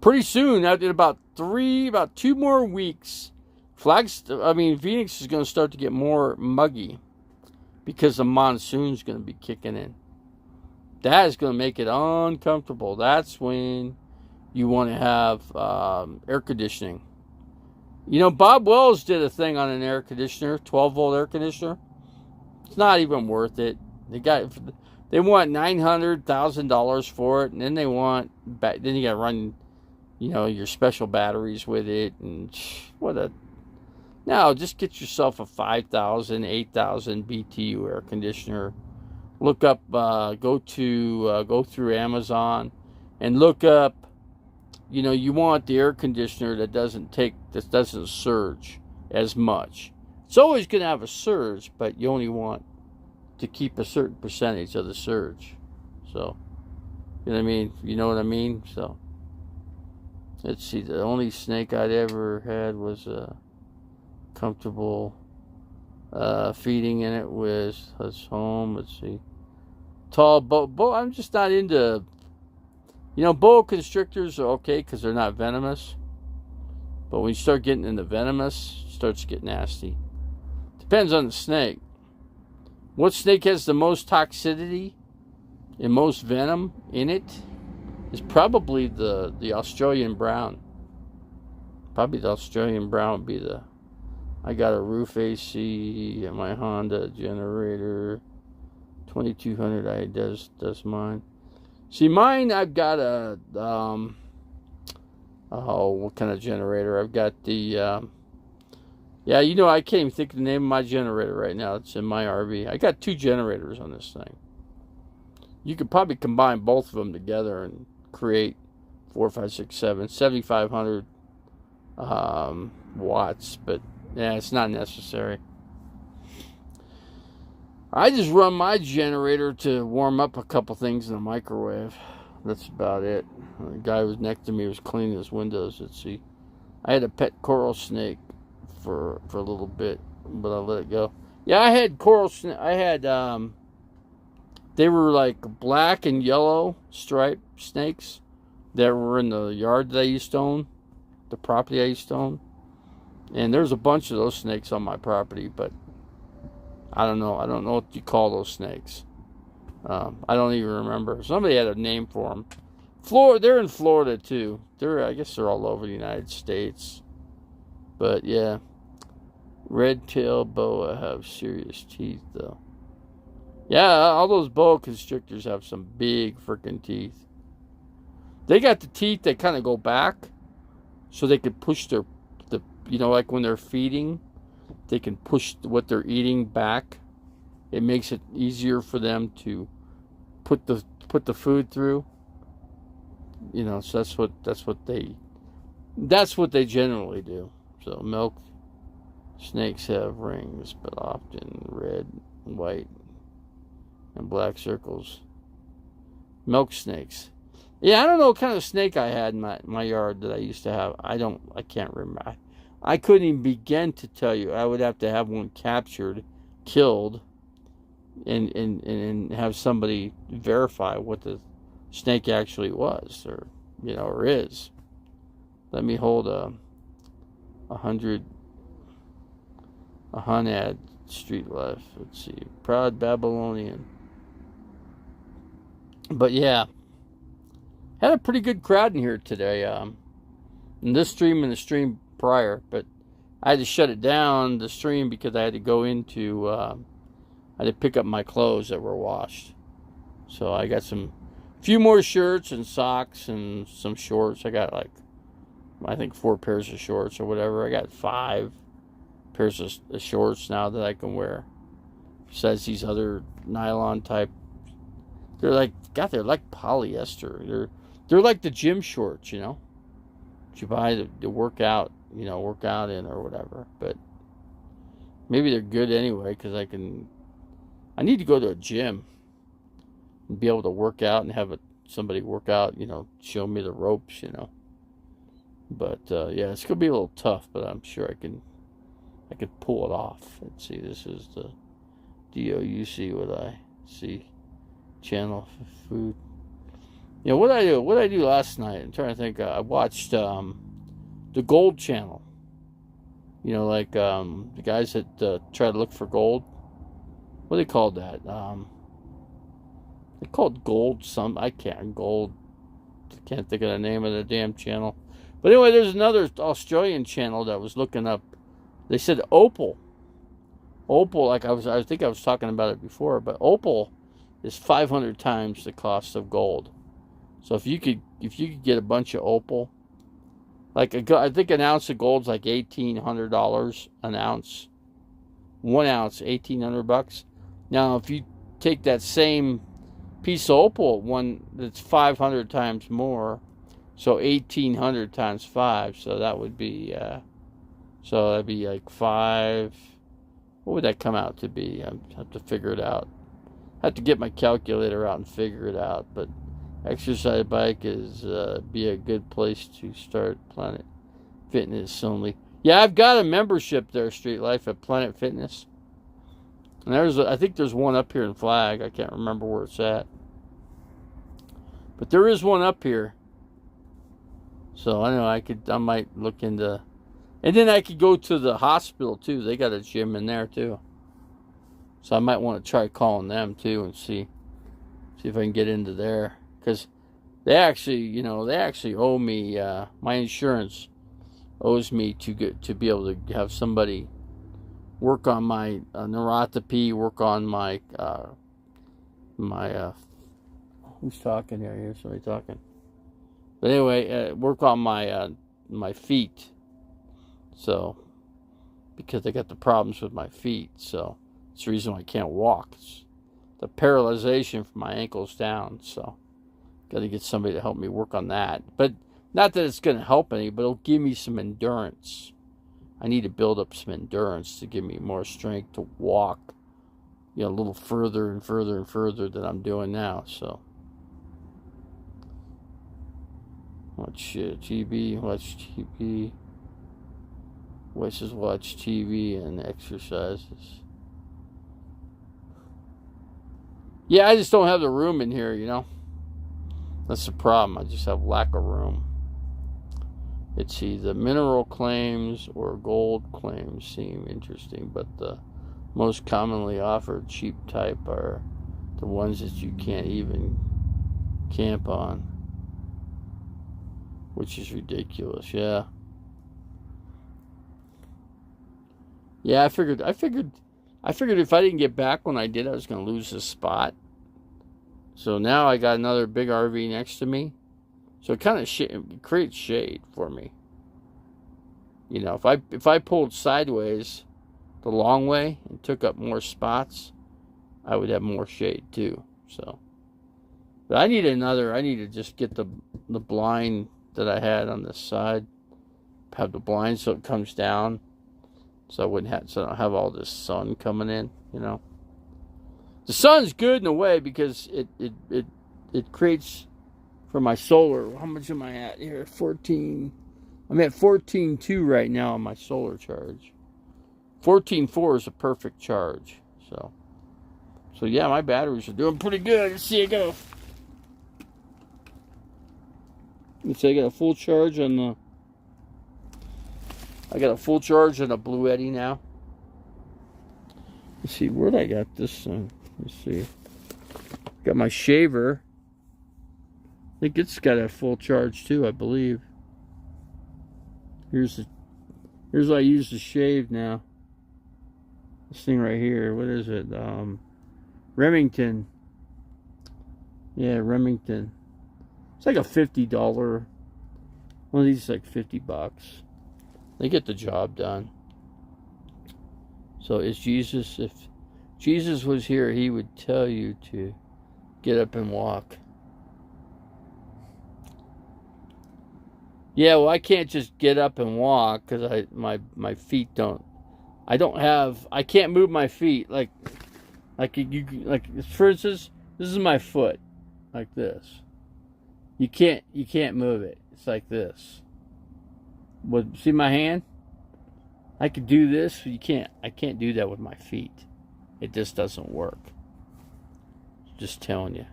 Pretty soon, in about 2 more weeks Phoenix is going to start to get more muggy because the monsoon's going to be kicking in. That is going to make it uncomfortable. That's when you want to have air conditioning. You know, Bob Wells did a thing on an air conditioner, 12-volt air conditioner. It's not even worth it. They want $900,000 for it, and then you got to run, your special batteries with it, and no, just get yourself a 5,000, 8,000 BTU air conditioner. Look up, go through Amazon, and look up. You want the air conditioner that doesn't surge as much. It's always going to have a surge, but you only want to keep a certain percentage of the surge. So, you know what I mean? You know what I mean? So, let's see. The only snake I'd ever had was comfortable feeding in it with us home. Let's see. Tall boa. I'm just not into. Boa constrictors are okay because they're not venomous. But when you start getting into venomous, it starts to get nasty. Depends on the snake. What snake has the most toxicity and most venom in it is probably the Australian brown. Probably the Australian brown would be the... I got a roof AC and my Honda generator. 2200 does mine. See, mine, I've got a, what kind of generator? I've got the, I can't even think of the name of my generator right now. It's in my RV. I got 2 generators on this thing. You could probably combine both of them together and create 4, 5, 6, 7, 7,500 watts, but yeah, it's not necessary. I just run my generator to warm up a couple things in the microwave. That's about it. The guy who was next to me was cleaning his windows. Let's see. I had a pet coral snake for a little bit, but I let it go. Yeah, I had coral snake. I had they were like black and yellow striped snakes that were in the yard that I used to own, the property I used to own. And there's a bunch of those snakes on my property, but I don't know what you call those snakes. I don't even remember. Somebody had a name for them. They're in Florida too. I guess they're all over the United States. But yeah, red-tailed boa have serious teeth though. Yeah, all those boa constrictors have some big freaking teeth. They got the teeth that kind of go back, so they can push like when they're feeding. They can push what they're eating back. It makes it easier for them to put the food through. So that's what they generally do. So milk snakes have rings, but often red, white, and black circles. Milk snakes. Yeah, I don't know what kind of snake I had in my yard that I used to have. I can't remember. I couldn't even begin to tell you. I would have to have one captured, killed, and have somebody verify what the snake actually was or is. Let me hold a Hunad Street Life. Let's see. Proud Babylonian. But yeah, had a pretty good crowd in here today. In this stream and the stream prior, but I had to shut it down, the stream, because I had to go into I had to pick up my clothes that were washed. So I got a few more shirts and socks and some shorts. I got I think 4 pairs of shorts or whatever. I got 5 pairs of shorts now that I can wear. Besides these other nylon type. They're like polyester. They're like the gym shorts, that you buy to work out in or whatever. But maybe they're good anyway, because I need to go to a gym and be able to work out and have somebody work out, show me the ropes, But yeah, it's gonna be a little tough, but I'm sure I can pull it off. Let's see, this is the DOUC, what I see, channel for food. What I do last night, I'm trying to think. I watched the Gold Channel. You know, like the guys that try to look for gold. What do they call that? They called gold some. I can't gold. I can't think of the name of the damn channel. But anyway, there's another Australian channel that was looking up. They said opal. Opal, like I think I was talking about it before, but opal is 500 times the cost of gold. So if you could get a bunch of opal, like I think an ounce of gold's like $1,800 an ounce. 1 ounce, $1,800. Now, if you take that same piece of opal, one that's 500 times more, so 1,800 times 5, so that would be, so that'd be like 5. What would that come out to be? I have to figure it out. I have to get my calculator out and figure it out. But Exercise Bike is be a good place to start Planet Fitness only. Yeah, I've got a membership there, Street Life, at Planet Fitness. And I think there's one up here in Flag. I can't remember where it's at. But there is one up here. So I know I might look into. And then I could go to the hospital too. They got a gym in there too. So I might want to try calling them too and see if I can get into there. Because they actually owe me, my insurance owes me to be able to have somebody work on my neuropathy, work on my who's talking here? Here's somebody talking. But anyway, work on my feet. So, because I got the problems with my feet, so it's the reason why I can't walk. It's the paralyzation from my ankles down. So, got to get somebody to help me work on that. But not that it's going to help any, but it'll give me some endurance. I need to build up some endurance to give me more strength to walk, a little further and further and further than I'm doing now. So, watch TV, watch TV. Wishes watch TV and exercises. Yeah, I just don't have the room in here, That's the problem. I just have lack of room. It's either mineral claims or gold claims seem interesting, but the most commonly offered cheap type are the ones that you can't even camp on, which is ridiculous. Yeah. Yeah, I figured if I didn't get back when I did, I was going to lose this spot. So now I got another big RV next to me. So it kind of creates shade for me. If I pulled sideways the long way and took up more spots, I would have more shade too. So, but I need to just get the blind that I had on this side, have the blind so it comes down. So I don't have all this sun coming in, The sun's good in a way because it creates for my solar. How much am I at here? 14. I'm at 14.2 right now on my solar charge. 14.4 is a perfect charge. So yeah, my batteries are doing pretty good. Let's see it go. Let's see, I got a full charge on the. I got a full charge on a Bluetti now. Let's see, where'd I got this thing? Let's see. Got my shaver. I think it's got a full charge too, I believe. Here's what I use to shave now. This thing right here, what is it? Remington. Yeah, Remington. It's like a $50. One of these is like $50. They get the job done. So is Jesus, if Jesus was here, he would tell you to get up and walk. Yeah, well, I can't just get up and walk because my feet don't. I can't move my feet like for instance, this is my foot, like this. You can't move it. It's like this. But see my hand? I could do this. I can't do that with my feet. It just doesn't work. Just telling you.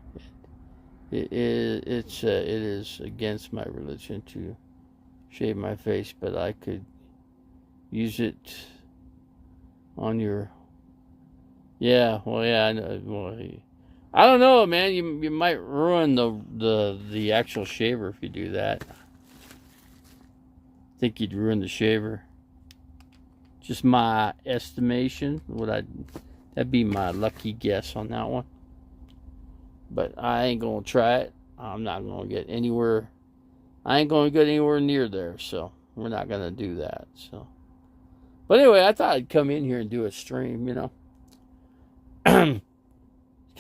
It is against my religion to shave my face, but I could use it on your. Yeah, well, yeah, I know. Well, I don't know, man. You might ruin the actual shaver if you do that. I think you'd ruin the shaver. Just my estimation. That'd be my lucky guess on that one. But I ain't gonna try it. I'm not gonna get anywhere. I ain't gonna get anywhere near there. So we're not gonna do that. So, but anyway, I thought I'd come in here and do a stream. It's kind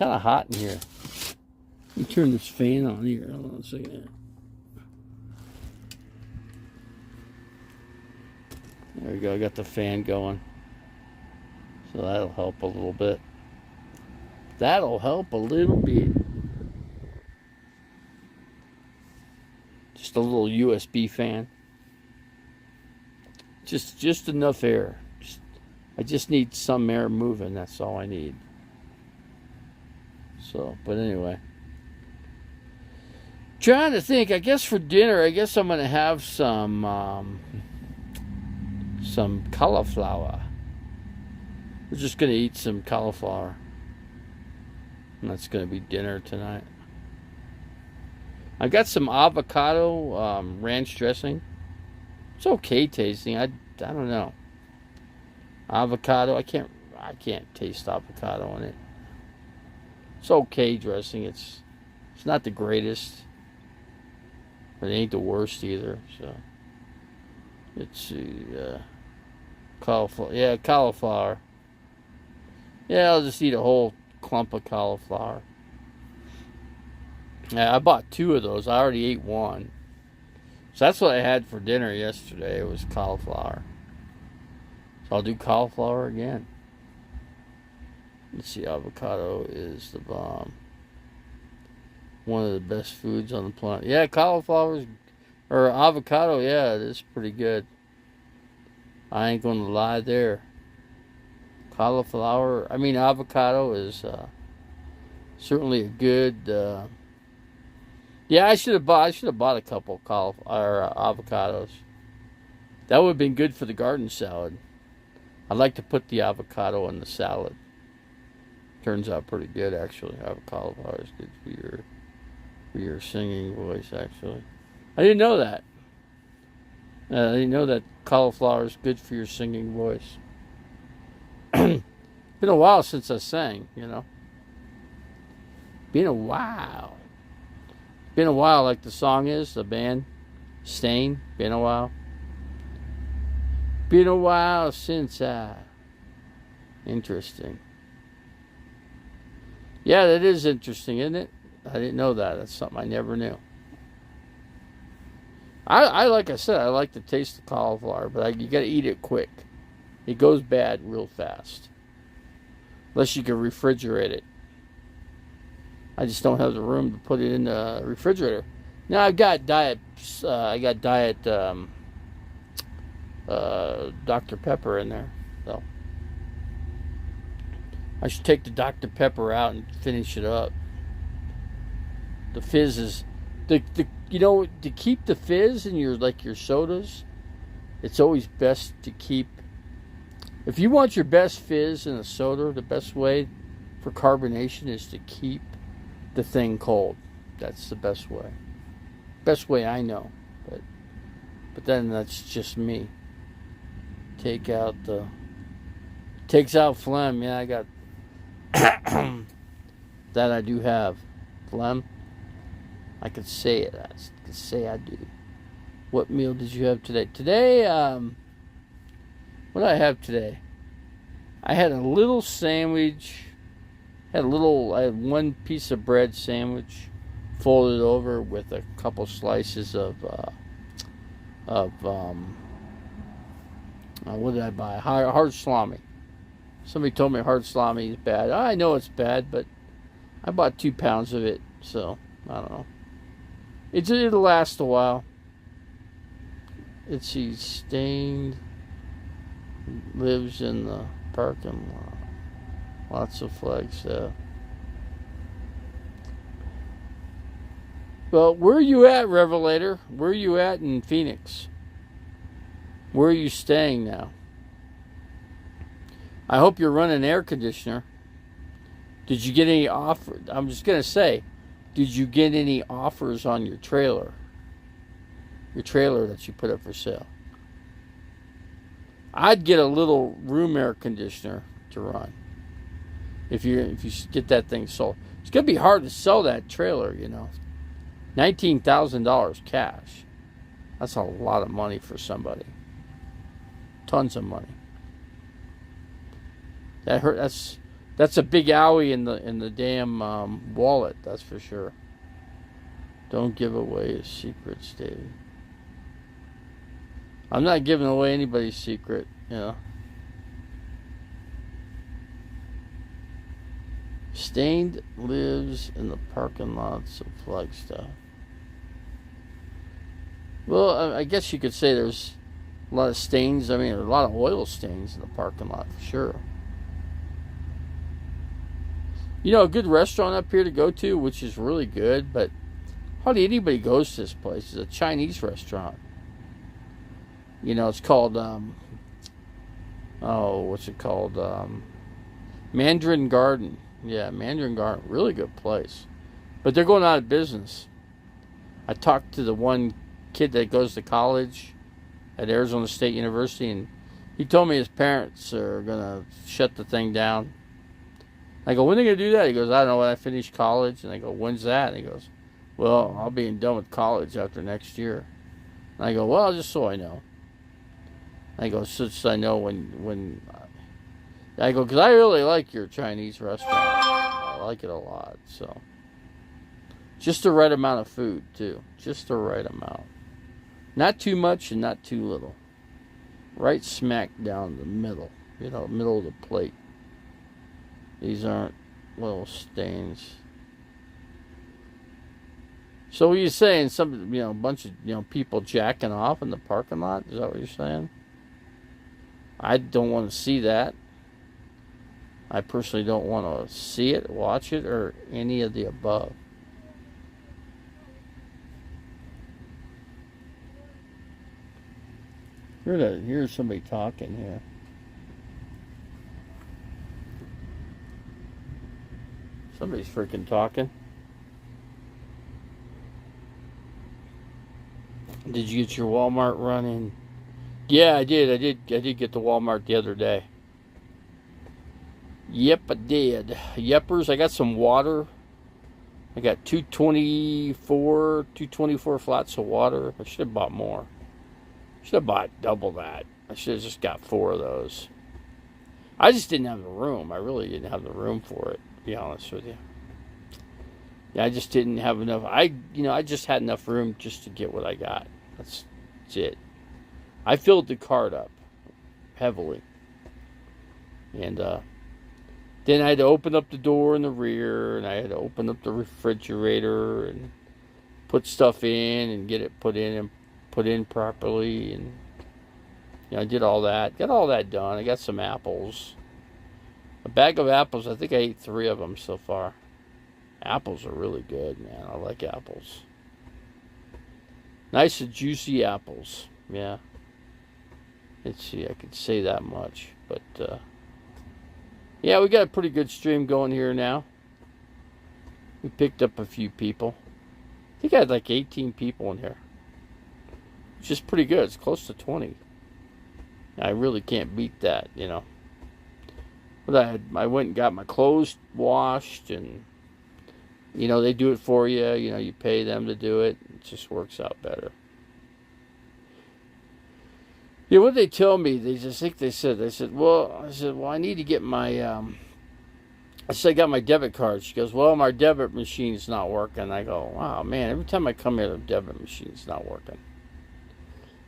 of hot in here. Let me turn this fan on here. Hold on a second. There we go. I got the fan going. So that'll help a little bit. That'll help a little bit. Just a little USB fan. Just enough air. I just need some air moving. That's all I need. So, but anyway. Trying to think. I guess for dinner, I guess I'm going to have some cauliflower. We're just going to eat some cauliflower. And that's going to be dinner tonight. I got some avocado ranch dressing. It's okay tasting. I don't know. Avocado, I can't taste avocado in it. It's okay dressing. It's not the greatest, but it ain't the worst either. So let's see, cauliflower. Yeah, cauliflower. Yeah, I'll just eat a whole clump of cauliflower. Yeah, I bought 2 of those. I already ate one. So that's what I had for dinner yesterday. It was cauliflower. So I'll do cauliflower again. Let's see, avocado is the bomb. One of the best foods on the planet. Yeah, or avocado, yeah, it is pretty good. I ain't gonna lie there. Avocado is certainly a good. Yeah, I should have bought a couple avocados. That would have been good for the garden salad. I'd like to put the avocado in the salad. Turns out pretty good, actually. Avocado is good for your singing voice, actually. I didn't know that. I didn't know that cauliflower is good for your singing voice. Been a while since I sang, Been a while. Been a while, like the song is, the band, Stain, been a while. Been a while since Interesting. Yeah, that is interesting, isn't it? I didn't know that. That's something I never knew. Like I said, I like the taste of cauliflower, but you got to eat it quick. It goes bad real fast. Unless you can refrigerate it. I just don't have the room to put it in the refrigerator. Now I've got Diet Dr. Pepper in there. So I should take the Dr. Pepper out and finish it up. The fizz is to keep the fizz in your sodas, it's always best to keep. If you want your best fizz in a soda, the best way for carbonation is to keep the thing cold. That's the best way. Best way I know. But then that's just me. Takes out phlegm. Yeah, I got that. I do have phlegm. I could say it. I could say I do. What meal did you have today? Today, what did I have today? I had a little sandwich. I had one piece of bread sandwich folded over with a couple slices of what did I buy? Hard salami. Somebody told me hard salami is bad. I know it's bad, but I bought 2 pounds of it, so I don't know. It'll last a while. She's stained. Lives in the parking lot. Lots of flags. Well, where are you at, Revelator? Where are you at in Phoenix? Where are you staying now? I hope you're running air conditioner. Did you get any offer? I'm just going to say, did you get any offers on your trailer? Your trailer that you put up for sale. I'd get a little room air conditioner to run. If you get that thing sold. It's going to be hard to sell that trailer, you know. $19,000 cash. That's a lot of money for somebody. Tons of money. That hurt. That's a big owie in the damn wallet. That's for sure. Don't give away his secrets, David. I'm not giving away anybody's secret, you know. Stained lives in the parking lots of Flagstaff. Well, I guess you could say there's a lot of stains. I mean, there's a lot of oil stains in the parking lot for sure. You know, a good restaurant up here to go to, which is really good, but hardly anybody goes to this place. It's a Chinese restaurant. You know, it's called, what's it called? Mandarin Garden. Yeah, Mandarin Garden. Really good place. But they're going out of business. I talked to the one kid that goes to college at Arizona State University, and he told me his parents are going to shut the thing down. I go, when are they going to do that? He goes, I don't know, when I finish college. And I go, when's that? And he goes, well, I'll be done with college after next year. And I go, well, just so I know. I go, since I know when I go, because I really like your Chinese restaurant. I like it a lot, so. Just the right amount of food, too. Just the right amount. Not too much and not too little. Right smack down the middle. You know, middle of the plate. These aren't little stains. So what are you saying? Some, a bunch of, people jacking off in the parking lot? Is that what you're saying? I don't want to see that. I personally don't want to see it, watch it, or any of the above. Here's somebody talking here. Somebody's freaking talking. Did you get your Walmart running? Yeah, I did. I did get the Walmart the other day. Yep, I did. Yepers. I got some water. I got 224 flats of water. I should have bought more. Should have bought double that. I should have just got 4 of those. I just didn't have the room. I really didn't have the room for it, to be honest with you. Yeah, I just didn't have enough. I just had enough room just to get what I got. That's it. I filled the cart up heavily. And then I had to open up the door in the rear, and I had to open up the refrigerator and put stuff in and get it put in properly, and I did all that. Got all that done. I got some apples. A bag of apples. I think I ate 3 of them so far. Apples are really good, man. I like apples. Nice and juicy apples. Yeah. Let's see, I could say that much. But, yeah, we got a pretty good stream going here now. We picked up a few people. I think I had like 18 people in here. Which is pretty good. It's close to 20. I really can't beat that, But I went and got my clothes washed, and they do it for you. You pay them to do it. It just works out better. Yeah, what they tell me, they said, well, I need to get my, I said, I got my debit card. She goes, well, my debit machine's not working. I go, wow, man, every time I come here, the debit machine's not working.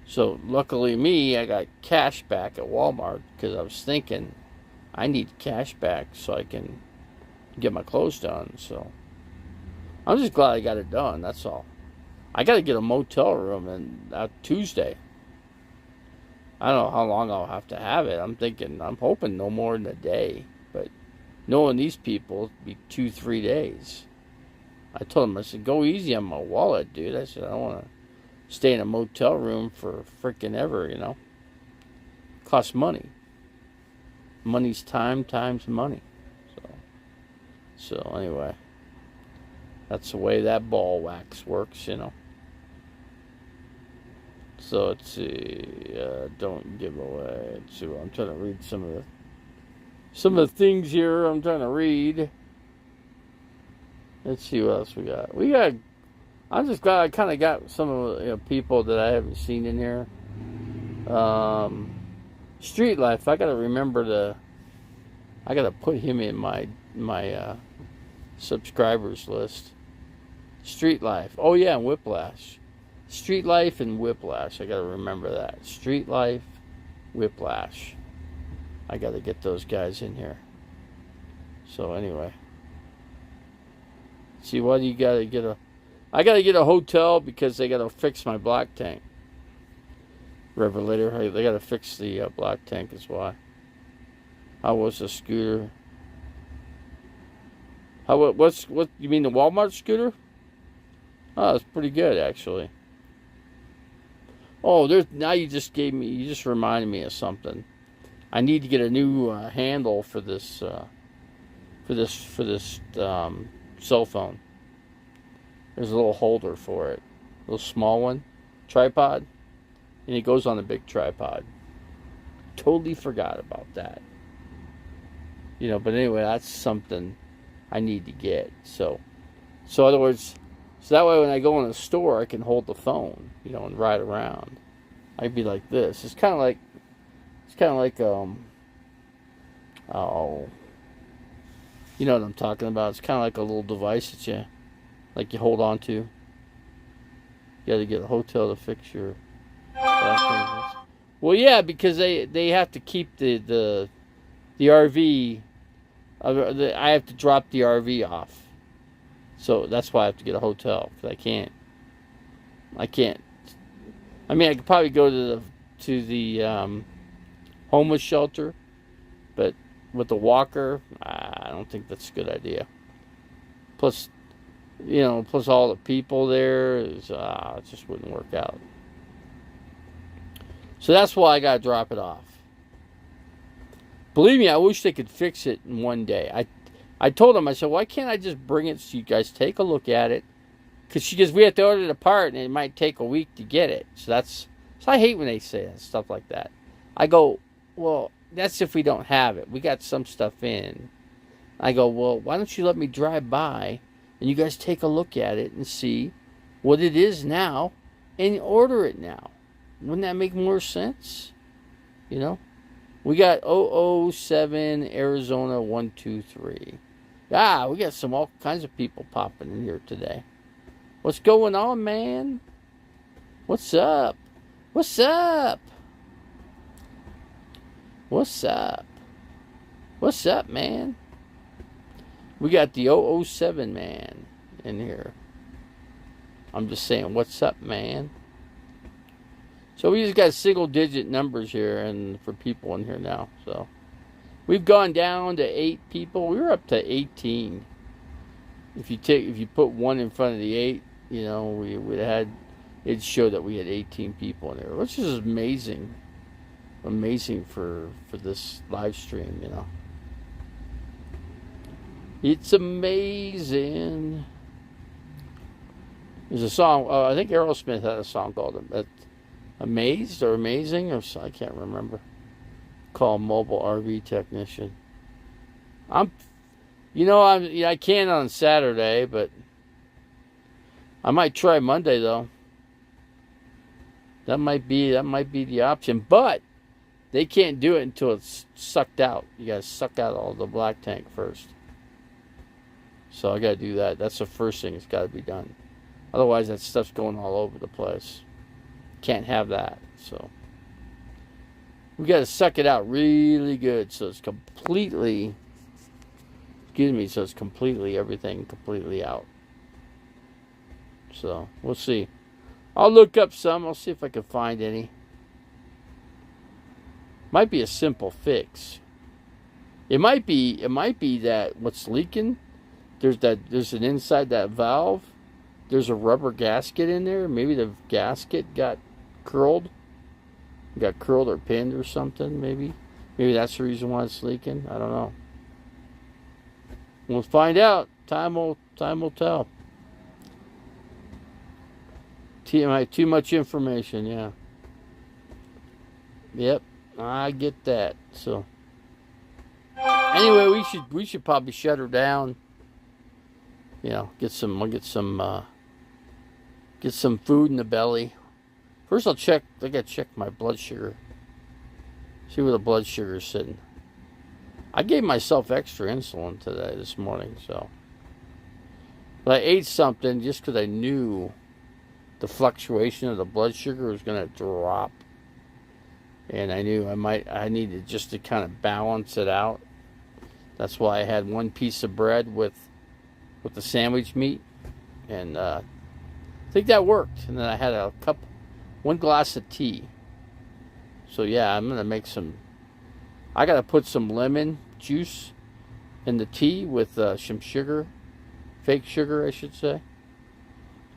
So, luckily me, I got cash back at Walmart, because I was thinking, I need cash back so I can get my clothes done. So, I'm just glad I got it done, that's all. I got to get a motel room on Tuesday. I don't know how long I'll have to have it. I'm hoping no more than a day. But knowing these people, it'll be 2-3 days. I told them, I said, go easy on my wallet, dude. I said, I don't want to stay in a motel room for freaking ever, Costs money. Money's time times money. So anyway, that's the way that ball wax works, you know. So let's see. Don't give away. Let's see. I'm trying to read some of the things here. I'm trying to read. Let's see what else we got. I'm just glad I kind of got some of the people that I haven't seen in here. Street Life. I gotta remember I gotta put him in my subscribers list. Street Life. Oh yeah, and Whiplash. Street Life and Whiplash. I gotta remember that. Street Life, Whiplash. I gotta get those guys in here. So anyway. See, why do you gotta get I gotta get a hotel because they gotta fix my black tank. Revelator, they gotta fix the black tank is why. How was the scooter? What you mean, the Walmart scooter? Oh, it's pretty good actually. Oh, now you just reminded me of something. I need to get a new handle for this cell phone. There's a little holder for it, a little small one, tripod, and it goes on a big tripod. Totally forgot about that. But anyway, that's something I need to get. So in other words, so that way when I go in a store, I can hold the phone, and ride around. I'd be like this. It's kind of like oh, you know what I'm talking about. It's kind of like a little device that you hold on to. You got to get a hotel to fix your. Well, yeah, because they have to keep the RV. I have to drop the RV off. So that's why I have to get a hotel, because I can't. I mean, I could probably go to the homeless shelter, but with the walker, I don't think that's a good idea. Plus all the people there it just wouldn't work out. So that's why I gotta drop it off. Believe me, I wish they could fix it in one day. I told them, I said, why can't I just bring it so you guys take a look at it? Because she goes, we have to order it apart, and it might take a week to get it. So I hate when they say stuff like that. I go, well, that's if we don't have it. We got some stuff in. I go, well, why don't you let me drive by, and you guys take a look at it and see what it is now, and order it now. Wouldn't that make more sense? We got 007 Arizona 123. We got all kinds of people popping in here today. What's going on, man? What's up? What's up? What's up? What's up, man? We got the 007 man in here. I'm just saying, what's up, man? So we just got single-digit numbers here, and for people in here now. So we've gone down to 8 people. We were up to 18. If you put 1 in front of the 8, it'd show that we had 18 people in there, which is amazing. Amazing for this live stream, It's amazing. There's a song. I think Aerosmith had a song called Amazed or Amazing, or I can't remember. Called Mobile RV Technician. I can on Saturday, but I might try Monday though. That might be the option, but they can't do it until it's sucked out. You gotta suck out all the black tank first. So I gotta do that. That's the first thing that's gotta be done. Otherwise, that stuff's going all over the place. Can't have that. So we got to suck it out really good so it's completely, everything completely out. So we'll see. I'll look up some. I'll see if I can find any. Might be a simple fix. It might be that what's leaking, there's an inside that valve, there's a rubber gasket in there. Maybe the gasket got curled got curled or pinned or something, maybe. Maybe that's the reason why it's leaking. I don't know. We'll find out. Time will tell. TMI, too much information, yeah. Yep, I get that. So anyway, we should probably shut her down. You know, get some food in the belly. First I gotta check my blood sugar. See where the blood sugar is sitting. I gave myself extra insulin this morning, so. But I ate something just because I knew the fluctuation of the blood sugar was going to drop. And I knew I needed just to kind of balance it out. That's why I had one piece of bread with the sandwich meat. And I think that worked. And then I had one glass of tea. So yeah, I'm going to make I got to put some lemon juice in the tea with some sugar. Fake sugar, I should say.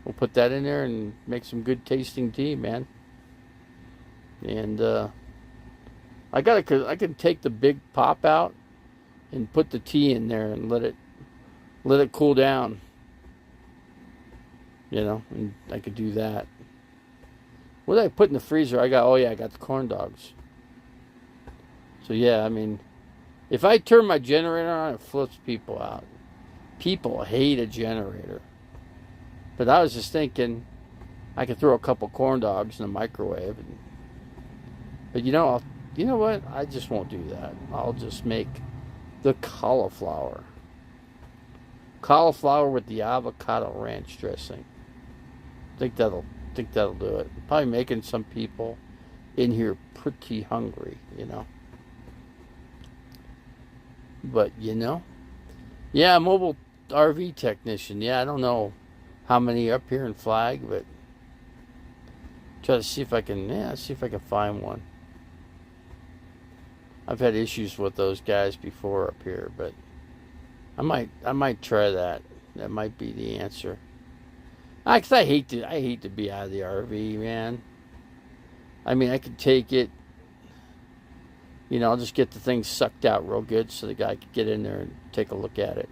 We'll put that in there and make some good tasting tea, man. And I can take the big pop out and put the tea in there and let it cool down. You know, and I could do that. What did I put in the freezer? I got the corn dogs. So yeah, I mean, if I turn my generator on, it flips people out. People hate a generator. But I was just thinking I could throw a couple corn dogs in the microwave. But you know what? I just won't do that. I'll just make the cauliflower. Cauliflower with the avocado ranch dressing. Think that'll do it. Probably making some people in here pretty hungry, you know. But yeah, mobile RV technician. Yeah, I don't know how many up here in Flag, but try to see if I can find one. I've had issues with those guys before up here, but I might try that. That might be the answer. Cause I hate to be out of the RV, man. I mean, I could take it. I'll just get the thing sucked out real good so the guy could get in there and take a look at it.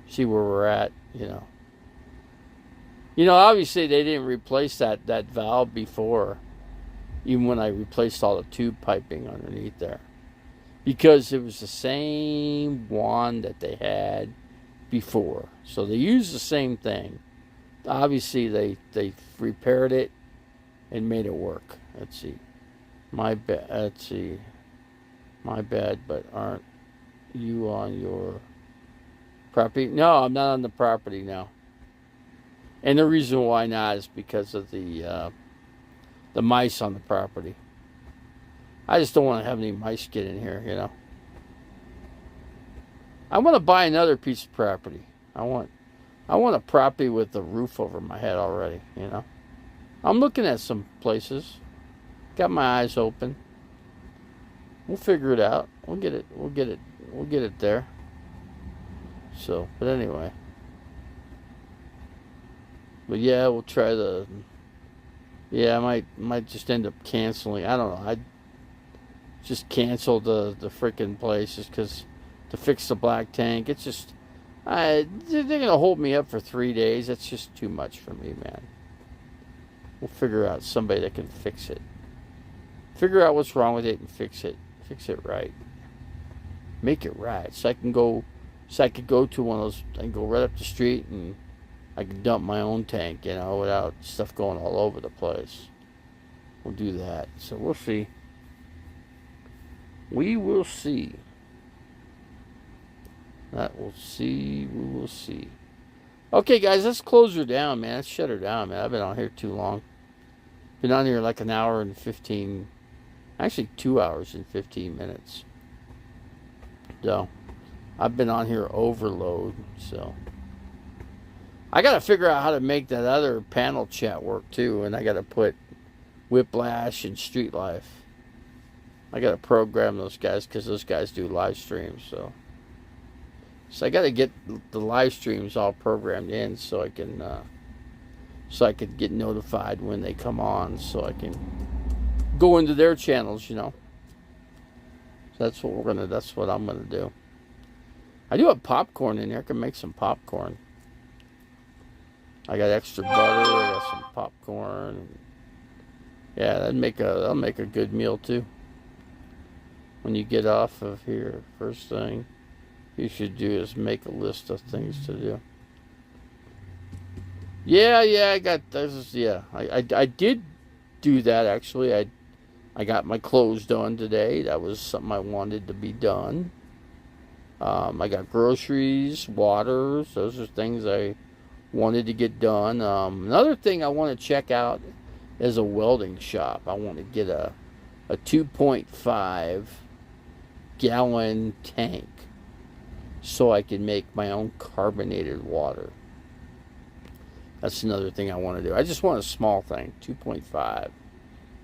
See where we're at, obviously they didn't replace that valve before, even when I replaced all the tube piping underneath there. Because it was the same one that they had before. So they used the same thing. Obviously they repaired it and made it work. Let's see. My bad, but aren't you on your property? No, I'm not on the property now. And the reason why not is because of the mice on the property. I just don't want to have any mice get in here, I want to buy another piece of property. I want a property with a roof over my head already, I'm looking at some places. Got my eyes open. We'll figure it out. We'll get it there. So, but anyway. But yeah, we'll try I might just end up canceling. I don't know. I'd just cancel the freaking place just because to fix the black tank. It's just, they're going to hold me up for 3 days. That's just too much for me, man. We'll figure out somebody that can fix it. Figure out what's wrong with it and fix it. Fix it right. Make it right. So I could go to one of those, I can go right up the street and I can dump my own tank, without stuff going all over the place. We'll do that. So we'll see. We will see. We will see. Okay, guys, let's close her down, man. Let's shut her down, man. I've been on here too long. Been on here like an hour and 15, actually 2 hours and 15 minutes. So, I've been on here overload, so. I got to figure out how to make that other panel chat work, too. And I got to put Whiplash and Street Life. I got to program those guys because those guys do live streams, so. So I got to get the live streams all programmed in so I can get notified when they come on, so I can go into their channels, you know. So that's what I'm gonna do. I do have popcorn in there. I can make some popcorn. I got extra butter. I got some popcorn. Yeah, that'll make a good meal too. When you get off of here, first thing you should do is make a list of things to do. Yeah, I got this. Yeah, I did do that actually. I got my clothes done today. That was something I wanted to be done. I got groceries, waters. Those are things I wanted to get done. Another thing I want to check out is a welding shop. I want to get a 2.5 gallon tank so I can make my own carbonated water. That's another thing I want to do. I just want a small thing, 2.5.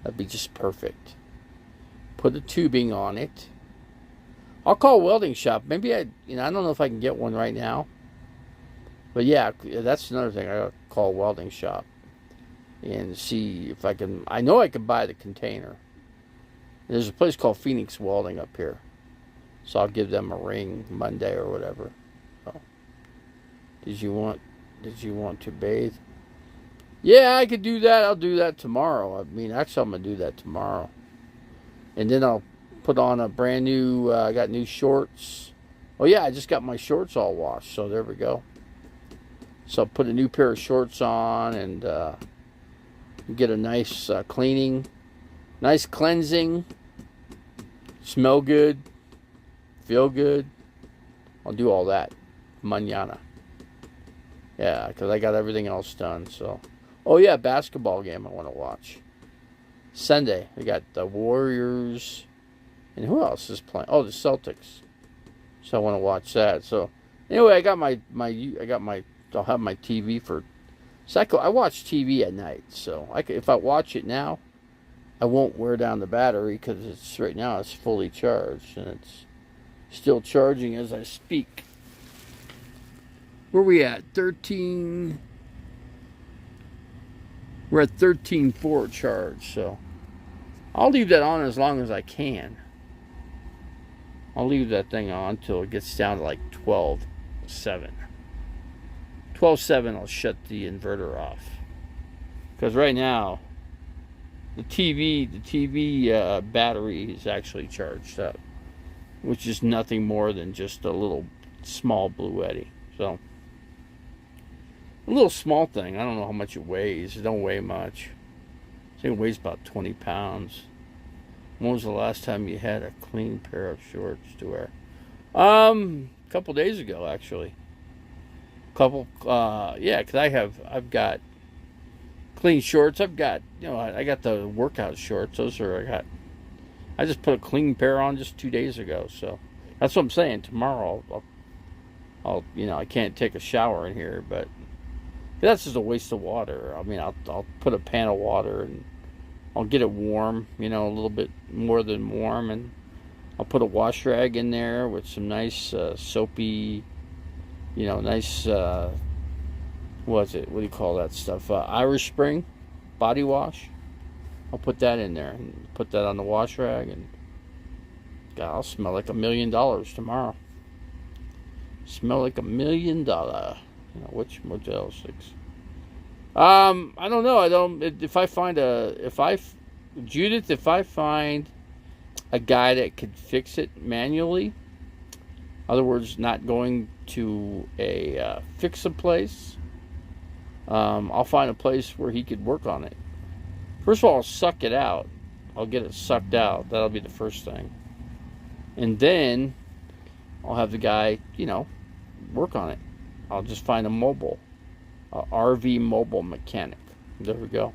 That'd be just perfect. Put the tubing on it. I'll call a welding shop. Maybe I don't know if I can get one right now. But yeah, that's another thing. I gotta call a welding shop and see if I can. I know I can buy the container. There's a place called Phoenix Welding up here, so I'll give them a ring Monday or whatever. So, did you want to bathe? Yeah, I could do that. I'll do that tomorrow. I mean, actually, I'm gonna do that tomorrow, and then I'll put on a brand new. I got new shorts. Oh yeah, I just got my shorts all washed. So there we go. So I'll put a new pair of shorts on and get a nice cleaning, nice cleansing, smell good, feel good. I'll do all that mañana. Yeah, because I got everything else done. So, oh yeah, basketball game I want to watch. Sunday, we got the Warriors, and who else is playing? Oh, the Celtics. So I want to watch that. So anyway, I'll have my TV for. So I watch TV at night. So if I watch it now, I won't wear down the battery because right now it's fully charged and it's still charging as I speak. Where are we at? 13. We're at 13.4 charge. So I'll leave that on as long as I can. I'll leave that thing on until it gets down to like 12.7. 12.7, I'll shut the inverter off. Because right now, the TV battery is actually charged up, which is nothing more than just a little small Bluetti. So, a little small thing. I don't know how much it weighs. It don't weigh much. I think it weighs about 20 pounds. When was the last time you had a clean pair of shorts to wear? A couple days ago, actually. Yeah, because I've got clean shorts. I've got, I got the workout shorts. I just put a clean pair on just 2 days ago. So that's what I'm saying. Tomorrow I'll I can't take a shower in here, but that's just a waste of water. I mean, I'll put a pan of water and I'll get it warm, a little bit more than warm, and I'll put a wash rag in there with some nice soapy, nice, what do you call that stuff? Irish Spring body wash. I'll put that in there and put that on the wash rag, and God, I'll smell like $1 million tomorrow. Smell like $1 million. Which Motel 6? I don't know. If I find Judith, if I find a guy that could fix it manually, in other words, not going to a fix-a place, I'll find a place where he could work on it. First of all, I'll suck it out. I'll get it sucked out. That'll be the first thing. And then I'll have the guy, work on it. I'll just find a RV mobile mechanic. There we go.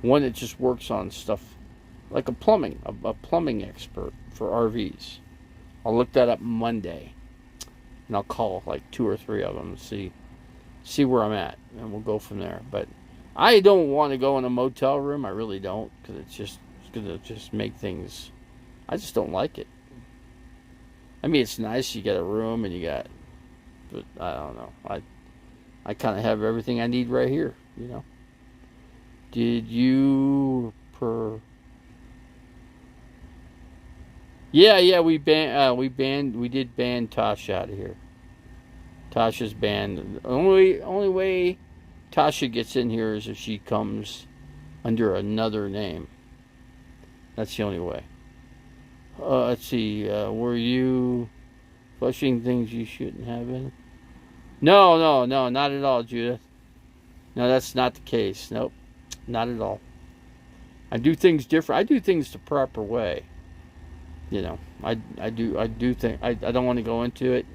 One that just works on stuff like a plumbing expert for RVs. I'll look that up Monday, and I'll call like 2 or 3 of them and see where I'm at, and we'll go from there. But I don't want to go in a motel room. I really don't, because it's gonna just make things. I just don't like it. I mean, it's nice. You get a room and but I don't know. I kind of have everything I need right here. Did you Yeah. We did ban Tasha out of here. Tasha's banned. The only way Tasha gets in here is if she comes under another name. That's the only way. Let's see. Were you flushing things you shouldn't have in? No, not at all, Judith. No, that's not the case. Nope, not at all. I do things different. I do things the proper way. You know, I do think I don't want to go into it.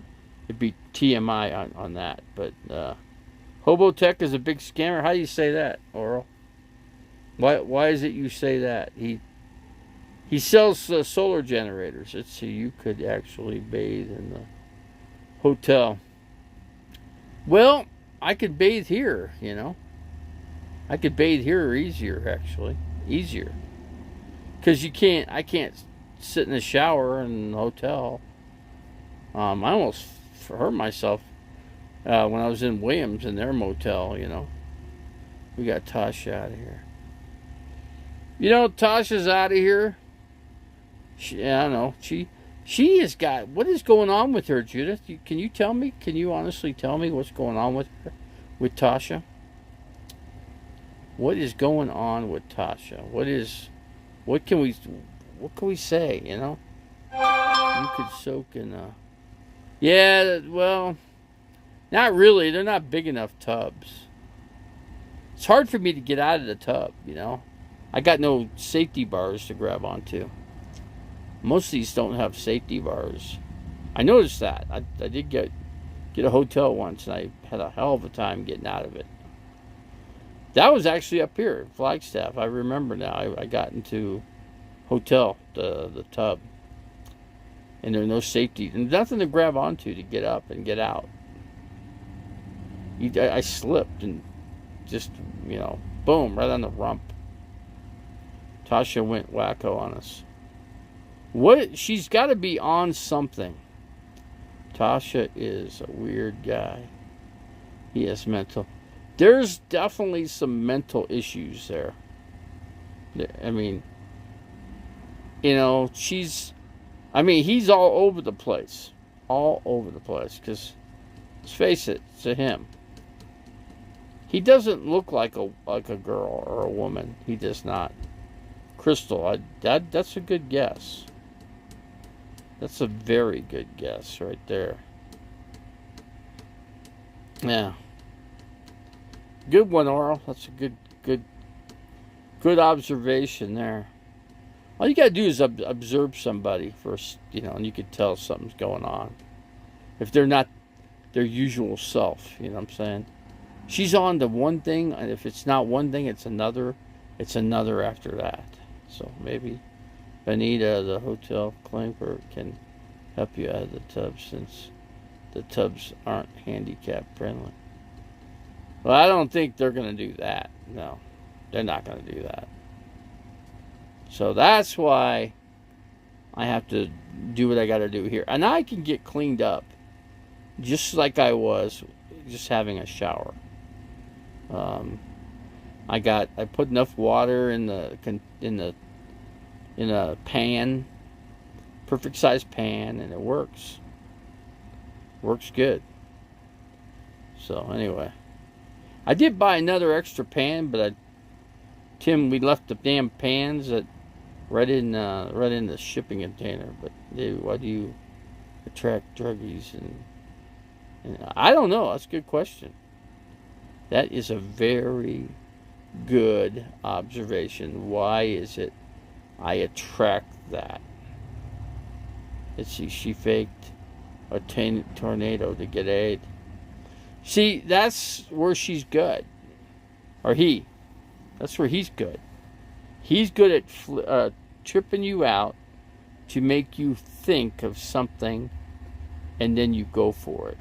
It'd be TMI on that. But Hobotech is a big scammer. How do you say that, Oral? Why is it you say that? He sells solar generators. Let's see. You could actually bathe in the hotel. Well, I could bathe here. You know, I could bathe here easier actually. Easier because you can't. I can't sit in the shower in the hotel. I almost hurt myself when I was in Williams in their motel. You know, we got Tasha out of here. You know, Tasha's out of here. I don't know. She has got. What is going on with her, Judith? Can you tell me? Can you honestly tell me what's going on with her, with Tasha? What is going on with Tasha? What can we say? You know, you could soak in. Yeah, well, not really. They're not big enough tubs. It's hard for me to get out of the tub. You know, I got no safety bars to grab onto. Most of these don't have safety bars. I noticed that. I did get a hotel once, and I had a hell of a time getting out of it. That was actually up here, Flagstaff. I remember now. I got into hotel, the tub. And there's no safety. And nothing to grab onto to get up and get out. I slipped and just, you know, boom, right on the rump. Tasha went wacko on us. She's got to be on something. Tasha is a weird guy. He is mental. There's definitely some mental issues there. I mean, you know, he's all over the place. All over the place. Because, let's face it, to him. He doesn't look like a girl or a woman. He does not. Crystal, that's a good guess. That's a very good guess right there. Yeah. Good one, Oral. That's a good observation there. All you gotta do is observe somebody first, you know, and you could tell something's going on. If they're not their usual self, you know what I'm saying? She's on to one thing, and if it's not one thing, it's another. It's another after that. So maybe Benita, the hotel climber, can help you out of the tub since the tubs aren't handicap friendly. Well, I don't think they're going to do that. No, they're not going to do that. So that's why I have to do what I got to do here. And I can get cleaned up just like I was just having a shower. I put enough water in a pan, perfect size pan, and it works. Works good. So anyway, I did buy another extra pan, but Tim, we left the damn pans right in the shipping container. But dude, why do you attract druggies? And I don't know. That's a good question. That is a very good observation. Why is it I attract that? Let's see. She faked a tornado to get aid. See, that's where she's good. Or he. That's where he's good. He's good at tripping you out to make you think of something, and then you go for it.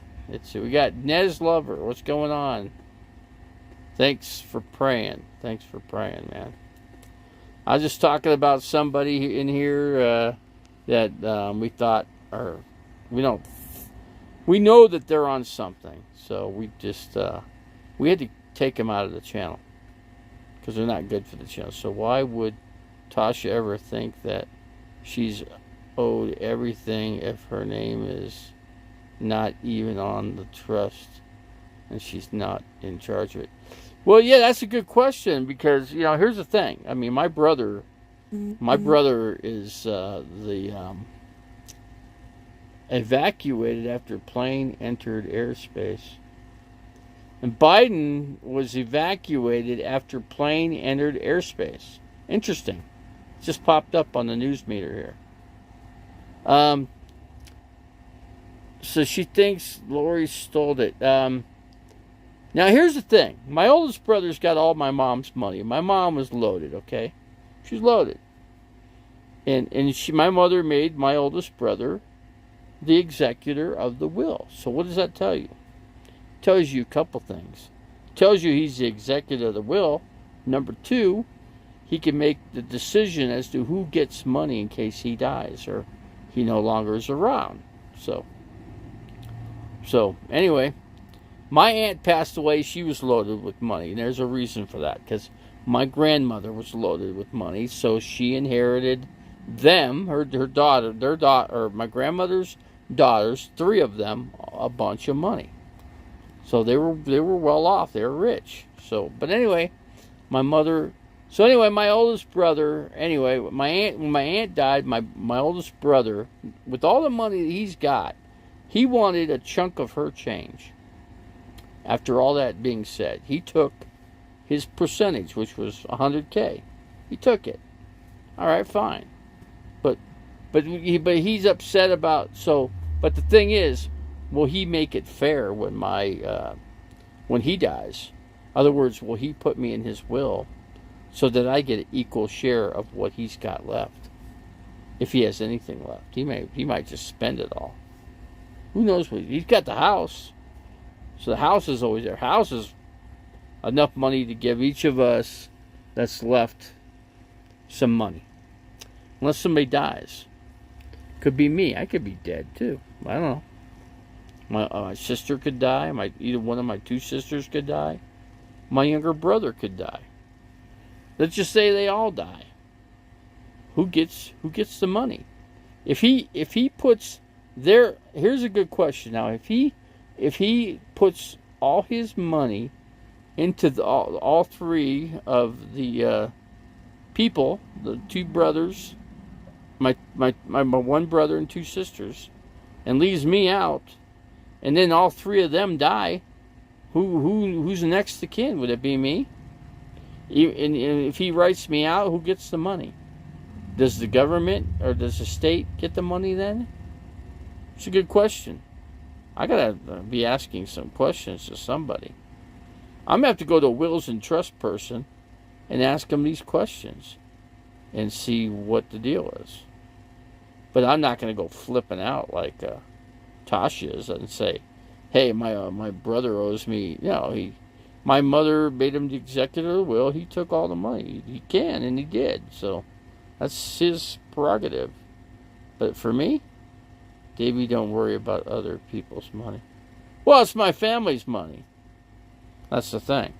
We got Nez Lover. What's going on? Thanks for praying. Thanks for praying, man. I was just talking about somebody in here that we thought, or we know that they're on something. So we just, we had to take them out of the channel because they're not good for the channel. So why would Tasha ever think that she's owed everything if her name is not even on the trust and she's not in charge of it? Well, yeah, that's a good question because here's the thing. I mean, my brother is the evacuated after plane entered airspace, and Biden was evacuated after plane entered airspace. Interesting. Just popped up on the news meter here. So she thinks Lori stole it. Now here's the thing. My oldest brother's got all my mom's money. My mom was loaded, okay? She's loaded. And my mother made my oldest brother the executor of the will. So what does that tell you? It tells you a couple things. It tells you he's the executor of the will. Number two, he can make the decision as to who gets money in case he dies or he no longer is around. So anyway, my aunt passed away. She was loaded with money, and there's a reason for that, because my grandmother was loaded with money, so she inherited them, her daughter, my grandmother's daughters, 3 of them, a bunch of money. So they were well off. They were rich. But anyway, my oldest brother. Anyway, when my aunt died, my oldest brother, with all the money that he's got, he wanted a chunk of her change. After all that being said, he took his percentage, which was $100K. He took it. All right, fine. But he's upset about But the thing is, will he make it fair when when he dies? In other words, will he put me in his will so that I get an equal share of what he's got left? If he has anything left, he might just spend it all. Who knows what he's got? The house. So the house is always there. House is enough money to give each of us that's left some money. Unless somebody dies. Could be me. I could be dead too. I don't know. My sister could die. Either one of my 2 sisters could die. My younger brother could die. Let's just say they all die. Who gets the money? If he puts here's a good question. Now, if he puts all his money into all 3 of the people, the 2 brothers, my 1 brother and 2 sisters, and leaves me out, and then all 3 of them die, who's the next of kin? Would it be me? And if he writes me out, who gets the money? Does the government or does the state get the money then? It's a good question. I gotta be asking some questions to somebody. I'm gonna have to go to a wills and trust person and ask them these questions and see what the deal is. But I'm not gonna go flipping out like Tasha is and say, "Hey, my brother owes me." My mother made him the executor of the will. He took all the money. He can, and he did. So that's his prerogative. But for me, Davey, don't worry about other people's money. Well, it's my family's money. That's the thing.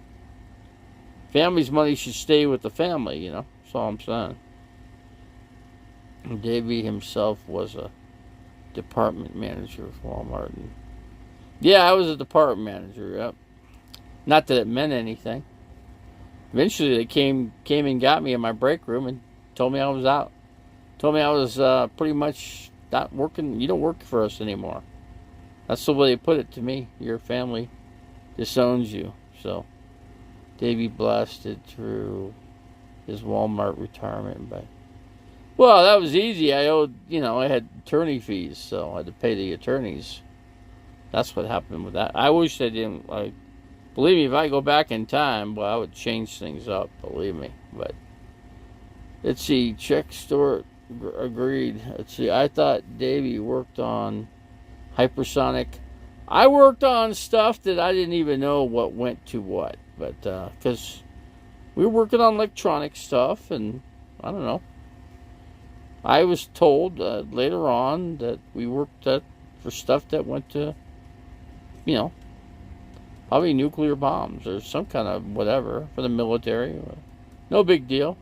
Family's money should stay with the family, That's all I'm saying. Davey himself was a department manager of Walmart. Yeah, I was a department manager, yep. Not that it meant anything. Eventually, they came and got me in my break room and told me I was out. Told me I was pretty much not working. You don't work for us anymore. That's the way they put it to me. Your family disowns you. So, Davey blasted through his Walmart retirement. Well, that was easy. I owed, I had attorney fees, so I had to pay the attorneys. That's what happened with that. I wish they didn't. Believe me, if I go back in time, I would change things up. Believe me. But let's see. Check store agreed. Let's see. I thought Davey worked on hypersonic. I worked on stuff that I didn't even know what went to what. But because we were working on electronic stuff, and I don't know. I was told later on that we worked for stuff that went to, probably nuclear bombs or some kind of whatever for the military. No big deal.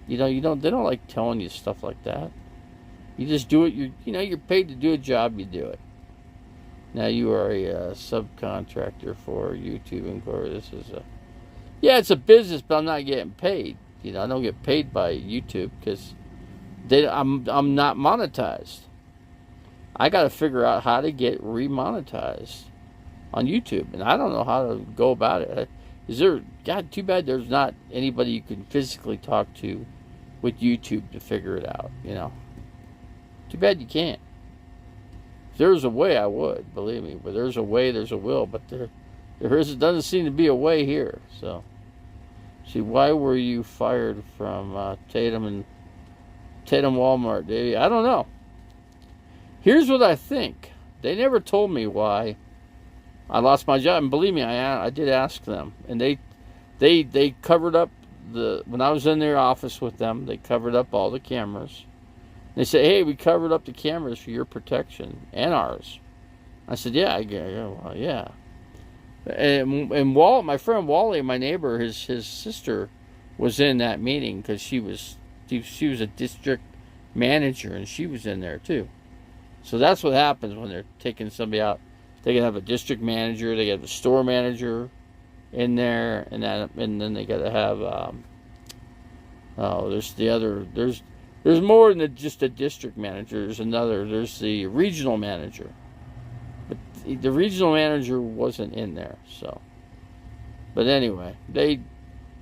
They don't like telling you stuff like that. You just do it. You're paid to do a job. You do it. Now you are a subcontractor for YouTube and Core. It's a business, but I'm not getting paid. I don't get paid by YouTube because I'm not monetized. I got to figure out how to get remonetized on YouTube, and I don't know how to go about it. God, too bad there's not anybody you can physically talk to with YouTube to figure it out. Too bad you can't. If there was a way, I would, believe me. But there's a way, there's a will. But there doesn't seem to be a way here. So, see, why were you fired from Tatum Walmart, Davey? I don't know. Here's what I think. They never told me why I lost my job, and believe me, I did ask them, and they covered up when I was in their office with them. They covered up all the cameras. They said, "Hey, we covered up the cameras for your protection and ours." I said, "Yeah, yeah." And my friend Wally, my neighbor, his sister, was in that meeting because she was a district manager, and she was in there too. So that's what happens when they're taking somebody out. They can have a district manager, they have a store manager in there, and then they got to have there's more than just a district manager. There's the regional manager. But the regional manager wasn't in there, so. But anyway, they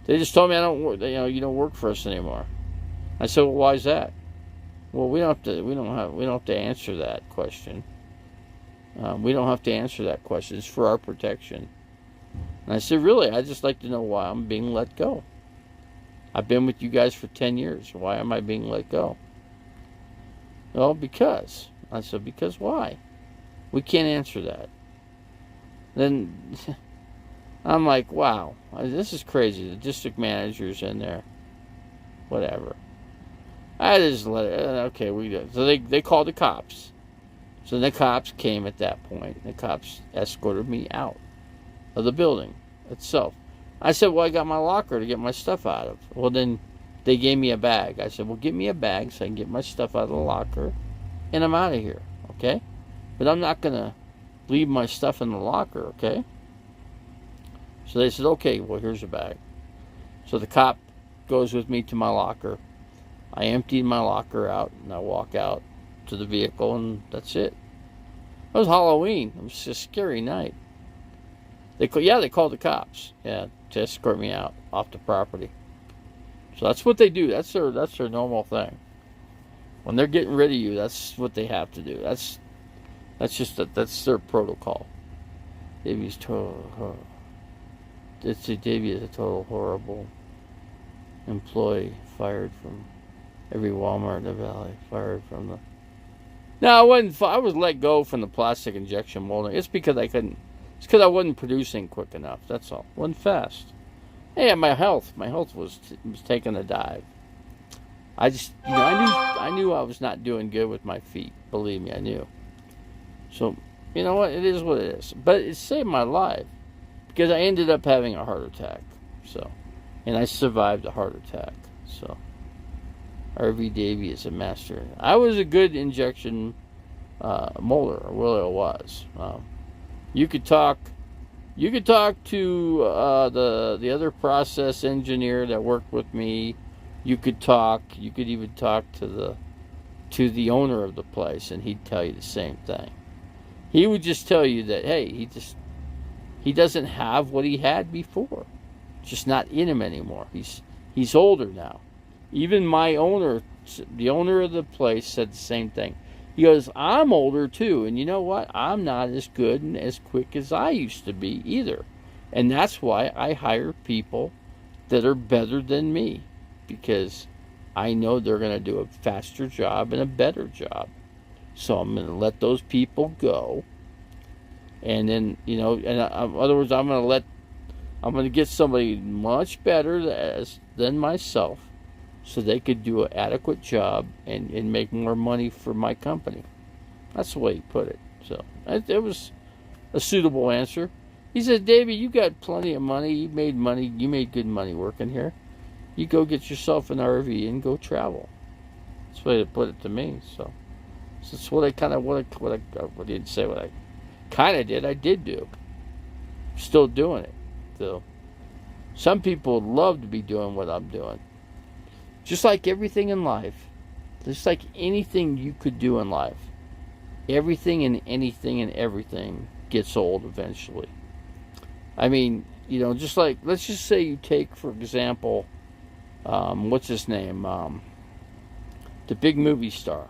just told me I don't work. You don't work for us anymore. I said, well, why is that? Well, we don't have to answer that question. We don't have to answer that question. It's for our protection. And I said, really? I'd just like to know why I'm being let go. I've been with you guys for 10 years. Why am I being let go? Well, because. I said, because why? We can't answer that. Then I'm like, wow, this is crazy. The district manager's in there. Whatever. I just let it. Okay, so they called the cops. So the cops came at that point. The cops escorted me out of the building itself. I said, well, I got my locker to get my stuff out of. Well, then they gave me a bag. I said, well, give me a bag so I can get my stuff out of the locker, and I'm out of here, okay? But I'm not going to leave my stuff in the locker, okay? So they said, okay, well, here's a bag. So the cop goes with me to my locker. I emptied my locker out, and I walk out to the vehicle, and that's it. It was Halloween. It was just a scary night. They called the cops, to escort me out off the property. So that's what they do. That's their normal thing. When they're getting rid of you, that's what they have to do. That's their protocol. Davey is a total horrible employee, fired from every Walmart in the Valley, fired from the. No, I was let go from the plastic injection molding. It's because I couldn't. It's because I wasn't producing quick enough. That's all. Wasn't fast. Hey, my health was taking a dive. I just, I knew I was not doing good with my feet. Believe me, I knew. So, you know what? It is what it is. But it saved my life because I ended up having a heart attack. So, and I survived a heart attack. So, RV Davey is a master. I was a good injection molder. I really was. You could talk to the other process engineer that worked with me. You could even talk to the owner of the place, and he'd tell you the same thing. He would just tell you that, hey, he doesn't have what he had before. It's just not in him anymore. He's older now. Even my owner, the owner of the place, said the same thing. He goes, I'm older too, and you know what? I'm not as good and as quick as I used to be either. And that's why I hire people that are better than me, because I know they're going to do a faster job and a better job. So I'm going to let those people go. And then, in other words, I'm going to get somebody much better than myself, so they could do an adequate job and make more money for my company. That's the way he put it. So it was a suitable answer. He said, Davey, you got plenty of money. You made good money working here. You go get yourself an RV and go travel. That's the way to put it to me. So So that's what I kind of what didn't say what I kind of did. I did do. Still doing it. So some people would love to be doing what I'm doing. Just like everything in life, just like anything you could do in life, everything and anything and everything gets old eventually. I mean, just like, let's just say you take, for example, what's his name? The big movie star,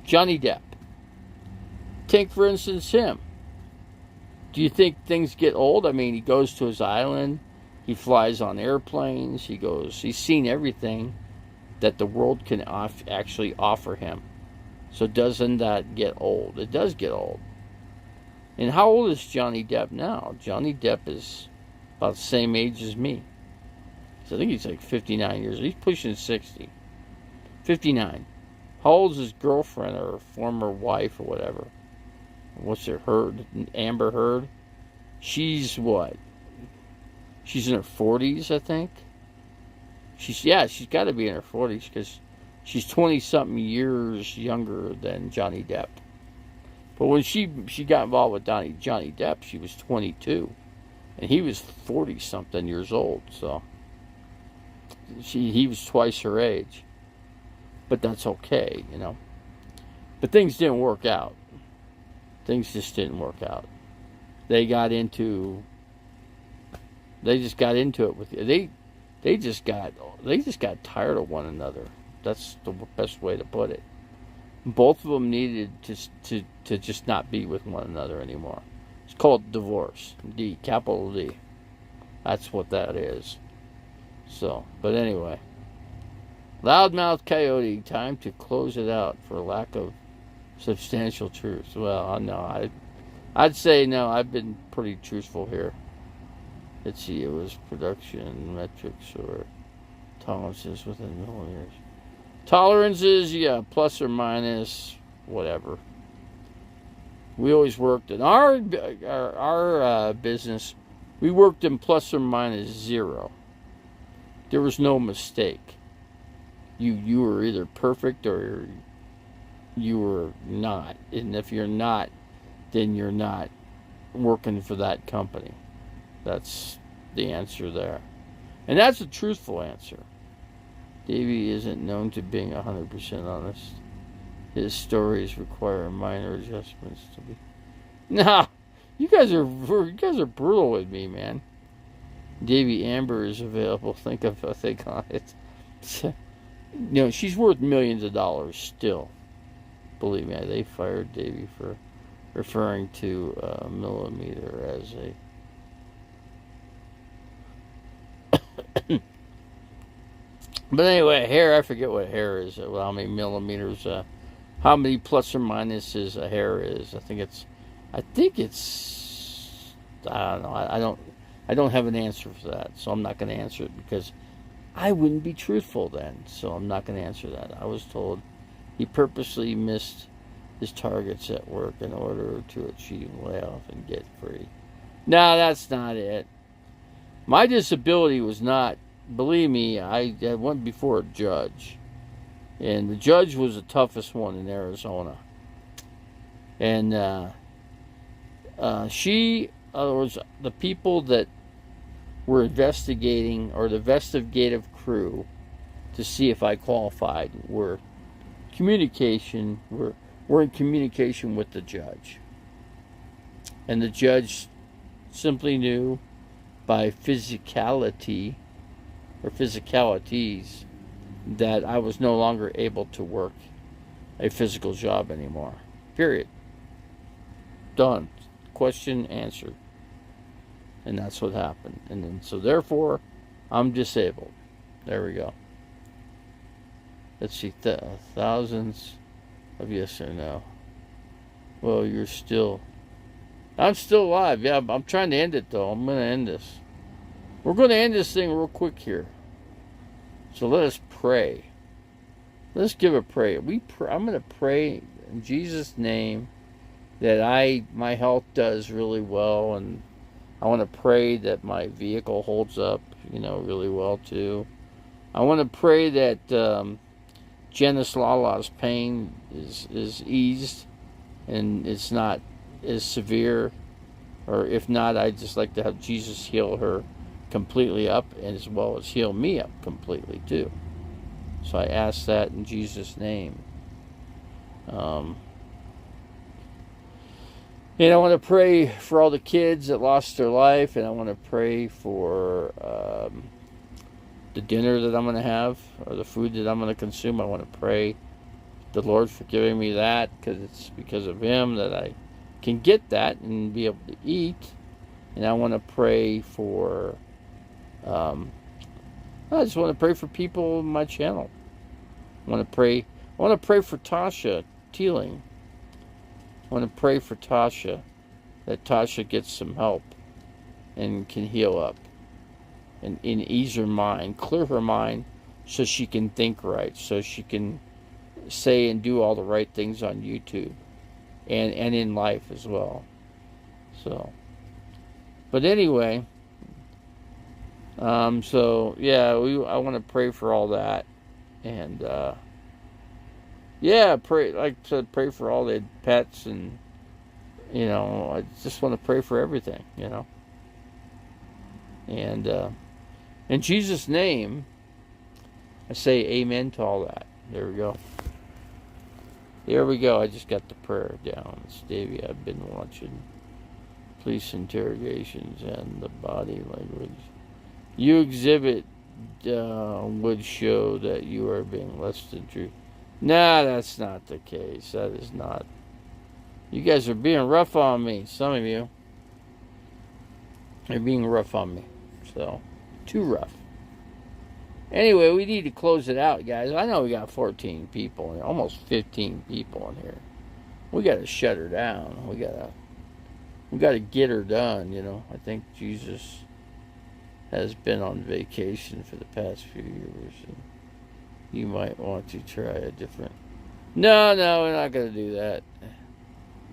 Johnny Depp. Take, for instance, him. Do you think things get old? I mean, he goes to his island. He flies on airplanes. He's seen everything that the world can actually offer him. So doesn't that get old? It does get old. And how old is Johnny Depp now? Johnny Depp is about the same age as me. So I think he's like 59 years. He's pushing 60. 59. How old is his girlfriend or former wife or whatever? What's her, Heard? Amber Heard? She's what? She's in her 40s, I think. She's got to be in her 40s because she's 20-something years younger than Johnny Depp. But when she got involved with Johnny Depp, she was 22. And he was 40-something years old. So he was twice her age. But that's okay, But things didn't work out. Things just didn't work out. They just got into it with they just got tired of one another. That's the best way to put it. Both of them needed to just not be with one another anymore. It's called divorce. D, capital D. That's what that is. So, but anyway. Loudmouth Coyote, time to close it out for lack of substantial truth. Well, no, I'd say no, I've been pretty truthful here. Let's see, it was production metrics or tolerances within millimeters. Tolerances, yeah, plus or minus, whatever. We always worked in our business. We worked in plus or minus 0. There was no mistake. You were either perfect or you were not. And if you're not, then you're not working for that company. That's the answer there. And that's a truthful answer. Davey isn't known to being 100% honest. His stories require minor adjustments to be. Nah, you guys are brutal with me, man. Davey Amber is available. Think on it. She's worth millions of dollars still. Believe me, they fired Davey for referring to a millimeter as a. But anyway, hair, I forget what hair is. Well, how many millimeters, how many plus or minuses a hair is. I think it's, I don't know. I don't have an answer for that. So I'm not going to answer it because I wouldn't be truthful then. So I'm not going to answer that. I was told he purposely missed his targets at work in order to achieve layoff and get free. No, that's not it. My disability was not, believe me, I went before a judge. And the judge was the toughest one in Arizona. And she, in other words, the people that were investigating, or the investigative crew, to see if I qualified, were in communication with the judge. And the judge simply knew by physicality or physicalities that I was no longer able to work a physical job anymore. Period. Done. Question answered. And that's what happened. And then, so therefore, I'm disabled. There we go. Let's see, thousands of yes or no. Well, I'm still alive. Yeah, I'm trying to end it, though. I'm going to end this. We're going to end this thing real quick here. So let us pray. Let's give a prayer. I'm going to pray in Jesus' name that my health does really well, and I want to pray that my vehicle holds up, really well too. I want to pray that Janice Lala's pain is eased, and it's not as severe. Or if not, I'd just like to have Jesus heal her completely up, and as well as heal me up completely too. So I ask that in Jesus' name. And I want to pray for all the kids that lost their life, and I want to pray for the dinner that I'm going to have, or the food that I'm going to consume. I want to pray the Lord for giving me that, because it's because of Him that I can get that and be able to eat. And I want to pray for I just want to pray for people on my channel. I want to pray for Tasha Teeling. I want to pray for Tasha, that Tasha gets some help and can heal up and ease her mind, clear her mind, so she can think right, so she can say and do all the right things on YouTube and in life as well. So, but anyway, so yeah, I want to pray for all that, and yeah, pray, like I said, pray for all the pets, and I just want to pray for everything, and in Jesus' name, I say amen to all that. There we go. There we go. I just got the prayer down. Stevie, I've been watching police interrogations and the body language you exhibit would show that you are being less than true. Nah, that's not the case. That is not. You guys are being rough on me. Some of you are being rough on me. So, too rough. Anyway, we need to close it out, guys. I know we got 14 people in here, almost 15 people in here. We got to shut her down. We got to get her done. I think Jesus has been on vacation for the past few years, and you might want to try a different. No, we're not going to do that.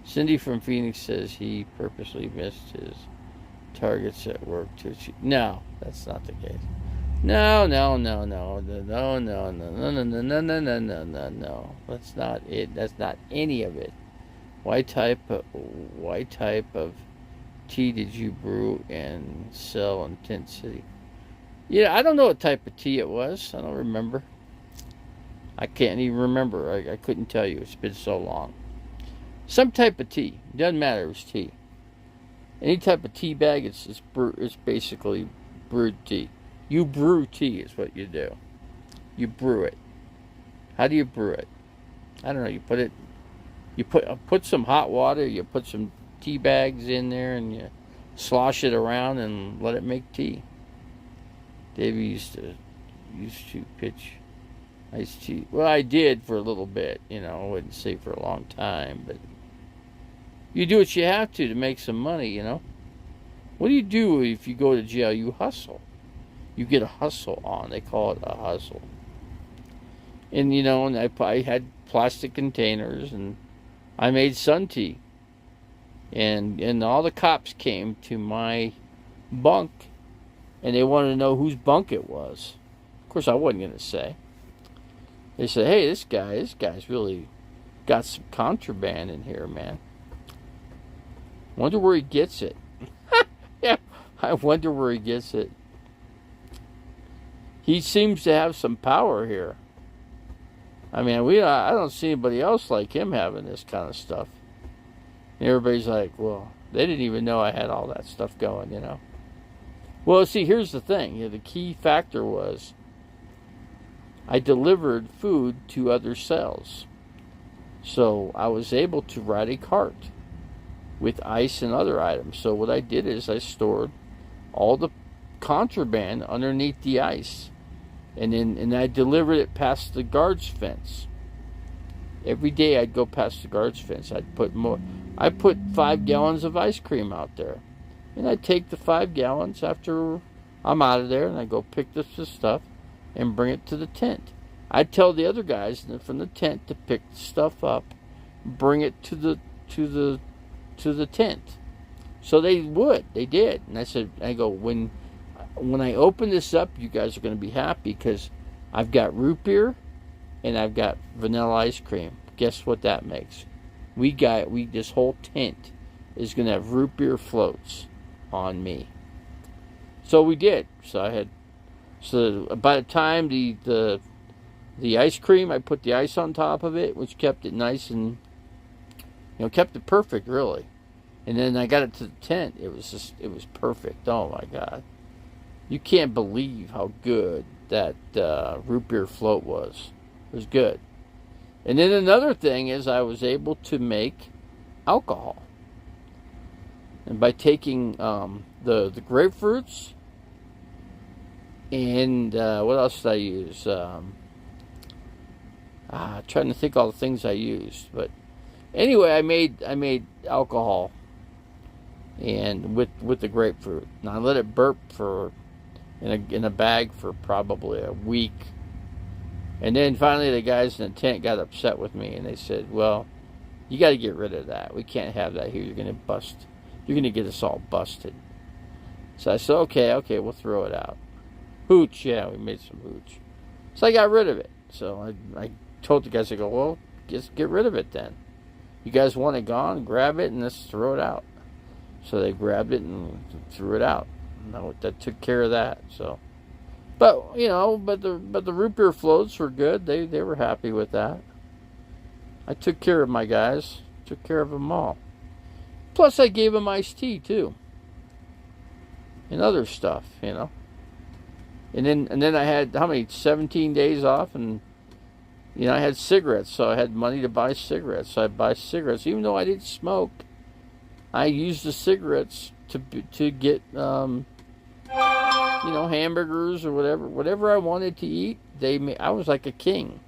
Cindy from Phoenix says he purposely missed his targets at work to achieve. No, that's not the case. No. That's not it. That's not any of it. What type of tea did you brew and sell in Tent City? Yeah, I don't know what type of tea it was. I don't remember. I can't even remember. I couldn't tell you. It's been so long. Some type of tea. Doesn't matter. It was tea. Any type of tea bag, it's basically brewed tea. You brew tea is what you do. You brew it. How do you brew it? I don't know. You put some hot water. You put some tea bags in there, and you slosh it around and let it make tea. Davey used to pitch iced tea. Well, I did for a little bit. I wouldn't say for a long time, but you do what you have to make some money. What do you do if you go to jail? You hustle. You get a hustle on. They call it a hustle. And, and I had plastic containers, and I made sun tea. And all the cops came to my bunk, and they wanted to know whose bunk it was. Of course, I wasn't going to say. They said, hey, this guy's really got some contraband in here, man. Wonder where he gets it. Yeah, I wonder where he gets it. He seems to have some power here. I mean, I don't see anybody else like him having this kind of stuff. And everybody's like, well, they didn't even know I had all that stuff going, Well, see, here's the thing. The key factor was I delivered food to other cells. So I was able to ride a cart with ice and other items. So what I did is I stored all the contraband underneath the ice. And I delivered it past the guard's fence. Every day I'd go past the guard's fence. I'd put more. I put 5 gallons of ice cream out there. And I'd take the 5 gallons after I'm out of there, and I'd go pick this stuff and bring it to the tent. I'd tell the other guys from the tent to pick the stuff up, bring it to the tent. So they would. They did. And I go, when I open this up, you guys are going to be happy, because I've got root beer, and I've got vanilla ice cream. Guess what that makes? This whole tent is going to have root beer floats on me. So we did. So by the time the ice cream, I put the ice on top of it, which kept it nice and, kept it perfect, really. And then I got it to the tent. It was perfect. Oh my God. You can't believe how good that root beer float was. It was good. And then another thing is I was able to make alcohol. And by taking the grapefruits and what else did I use? Trying to think all the things I used. But anyway, I made alcohol and with the grapefruit. And I let it burp in a bag for probably a week. And then finally the guys in the tent got upset with me and they said, well, you got to get rid of that. We can't have that here. You're going to get us all busted. So I said, okay, we'll throw it out. Hooch, yeah, we made some hooch. So I got rid of it. So I told the guys, I go, well, just get rid of it then. You guys want it gone? Grab it and let's throw it out. So they grabbed it and threw it out. No, that took care of that. So, but the root beer floats were good. They were happy with that. I took care of my guys. Took care of them all. Plus, I gave them iced tea too, and other stuff, And then I had 17 days off, and I had cigarettes, so I had money to buy cigarettes. So I buy cigarettes, even though I didn't smoke. I used the cigarettes to get hamburgers or whatever I wanted to eat. I was like a king.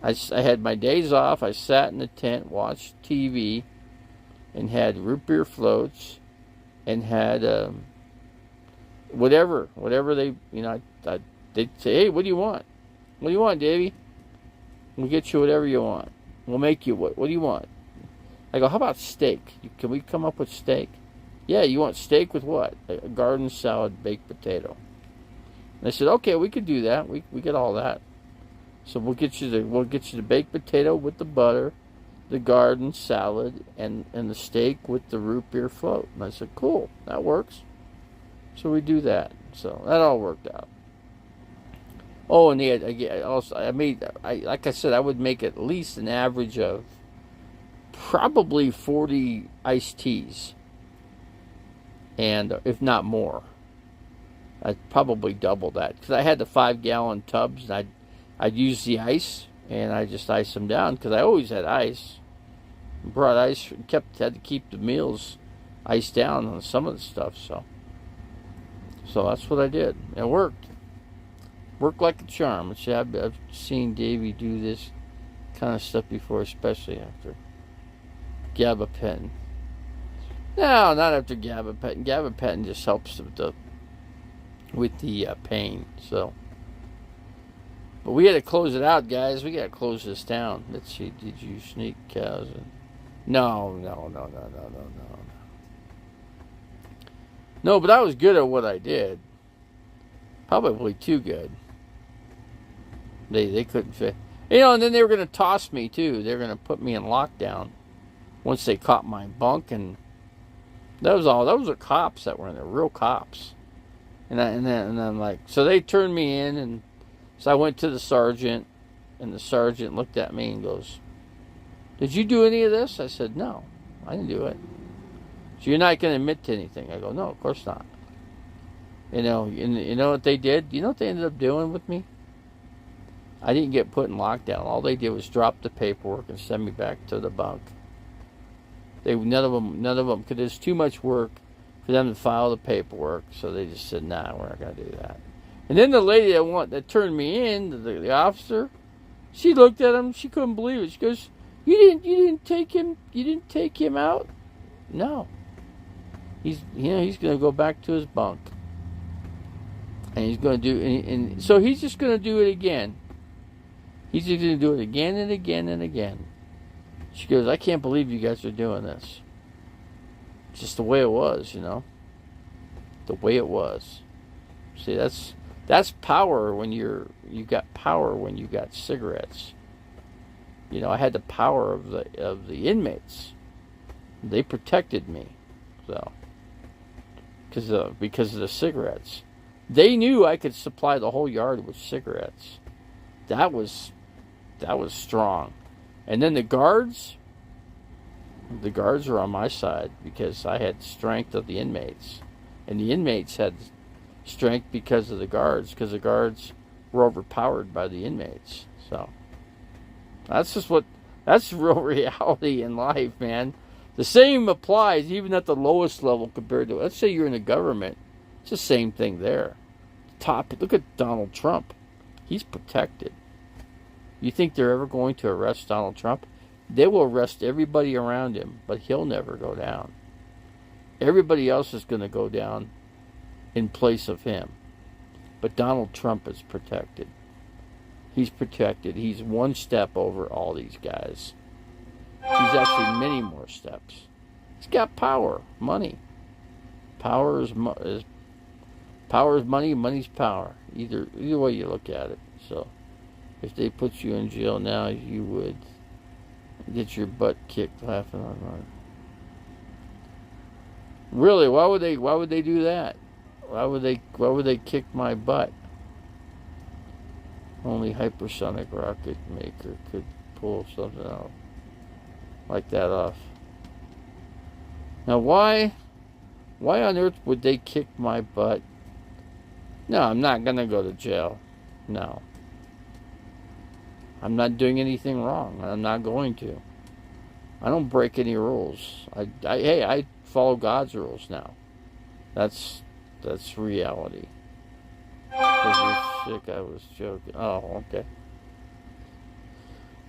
I had my days off. I sat in the tent, watched TV, and had root beer floats, and had whatever they they'd say, hey, what do you want? What do you want, Davey? We'll get you whatever you want. We'll make you what do you want? I go, how about steak? Can we come up with steak? Yeah, you want steak with what? A garden salad, baked potato. And I said, okay, we could do that. We get all that. So we'll get you the baked potato with the butter, the garden salad, and the steak with the root beer float. And I said, cool, that works. So we do that. So that all worked out. Oh, and like I said, I would make at least an average of probably 40 iced teas, and if not more. I'd probably double that because I had the 5-gallon tubs, and I'd use the ice, and I just ice them down because I always had ice. Brought ice, had to keep the meals iced down on some of the stuff. So that's what I did. It worked. Worked like a charm. See, I've seen Davey do this kind of stuff before, especially after gabapentin. No, not after gabapentin. Gabapentin just helps with the pain. So, but we had to close it out, guys. We got to close this down. Let's see. Did you sneak cows in? No. No, but I was good at what I did. Probably too good. They couldn't fit. And then they were going to toss me too. They were going to put me in lockdown once they caught my bunk, and that was all. Those were cops that were in there, real cops. And I'm like, so they turned me in, and so I went to the sergeant, and the sergeant looked at me and goes, "Did you do any of this?" I said, "No, I didn't do it." "So you're not going to admit to anything?" I go, "No, of course not." And you know what they did? You know what they ended up doing with me? I didn't get put in lockdown. All they did was drop the paperwork and send me back to the bunk. None of them, because it's too much work for them to file the paperwork. So they just said, "Nah, we're not gonna do that." And then the lady that turned me in, the officer, she looked at him. She couldn't believe it. She goes, "You didn't take him out?" "No. He's gonna go back to his bunk, and he's gonna do, and so he's just gonna do it again. He's just gonna do it again and again and again." She goes, "I can't believe you guys are doing this." Just the way it was, The way it was. See, that's That's power when you got power when you got cigarettes. You know, I had the power of the inmates. They protected me, so because of the cigarettes. They knew I could supply the whole yard with cigarettes. That was strong. And then the guards were on my side because I had strength of the inmates, and the inmates had strength because of the guards were overpowered by the inmates. So that's real reality in life, man. The same applies even at the lowest level compared to, let's say you're in the government. It's the same thing there. Look at Donald Trump. He's protected. You think they're ever going to arrest Donald Trump? They will arrest everybody around him, but he'll never go down. Everybody else is going to go down in place of him. But Donald Trump is protected. He's protected. He's one step over all these guys. He's actually many more steps. He's got power, money. Power is money. Money's power. Either way you look at it. So, if they put you in jail now, you would get your butt kicked laughing on. Really? Why would they do that? Why would they kick my butt? Only hypersonic rocket maker could pull something out like that off. Now why on earth would they kick my butt? No, I'm not gonna go to jail. No. I'm not doing anything wrong. I'm not going to. I don't break any rules. I follow God's rules now. That's reality. Because you're sick, I was joking. Oh, okay.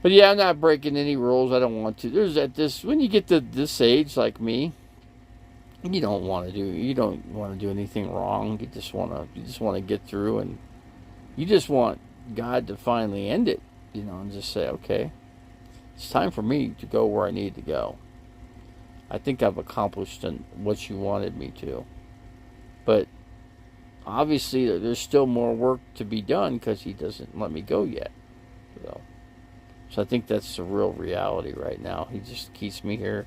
But yeah, I'm not breaking any rules. I don't want to. When you get to this age like me, you don't want to do anything wrong. You just want to get through, and you just want God to finally end it, and just say, okay, it's time for me to go where I need to go. I think I've accomplished what you wanted me to. But obviously there's still more work to be done because he doesn't let me go yet. So I think that's the real reality right now. He just keeps me here,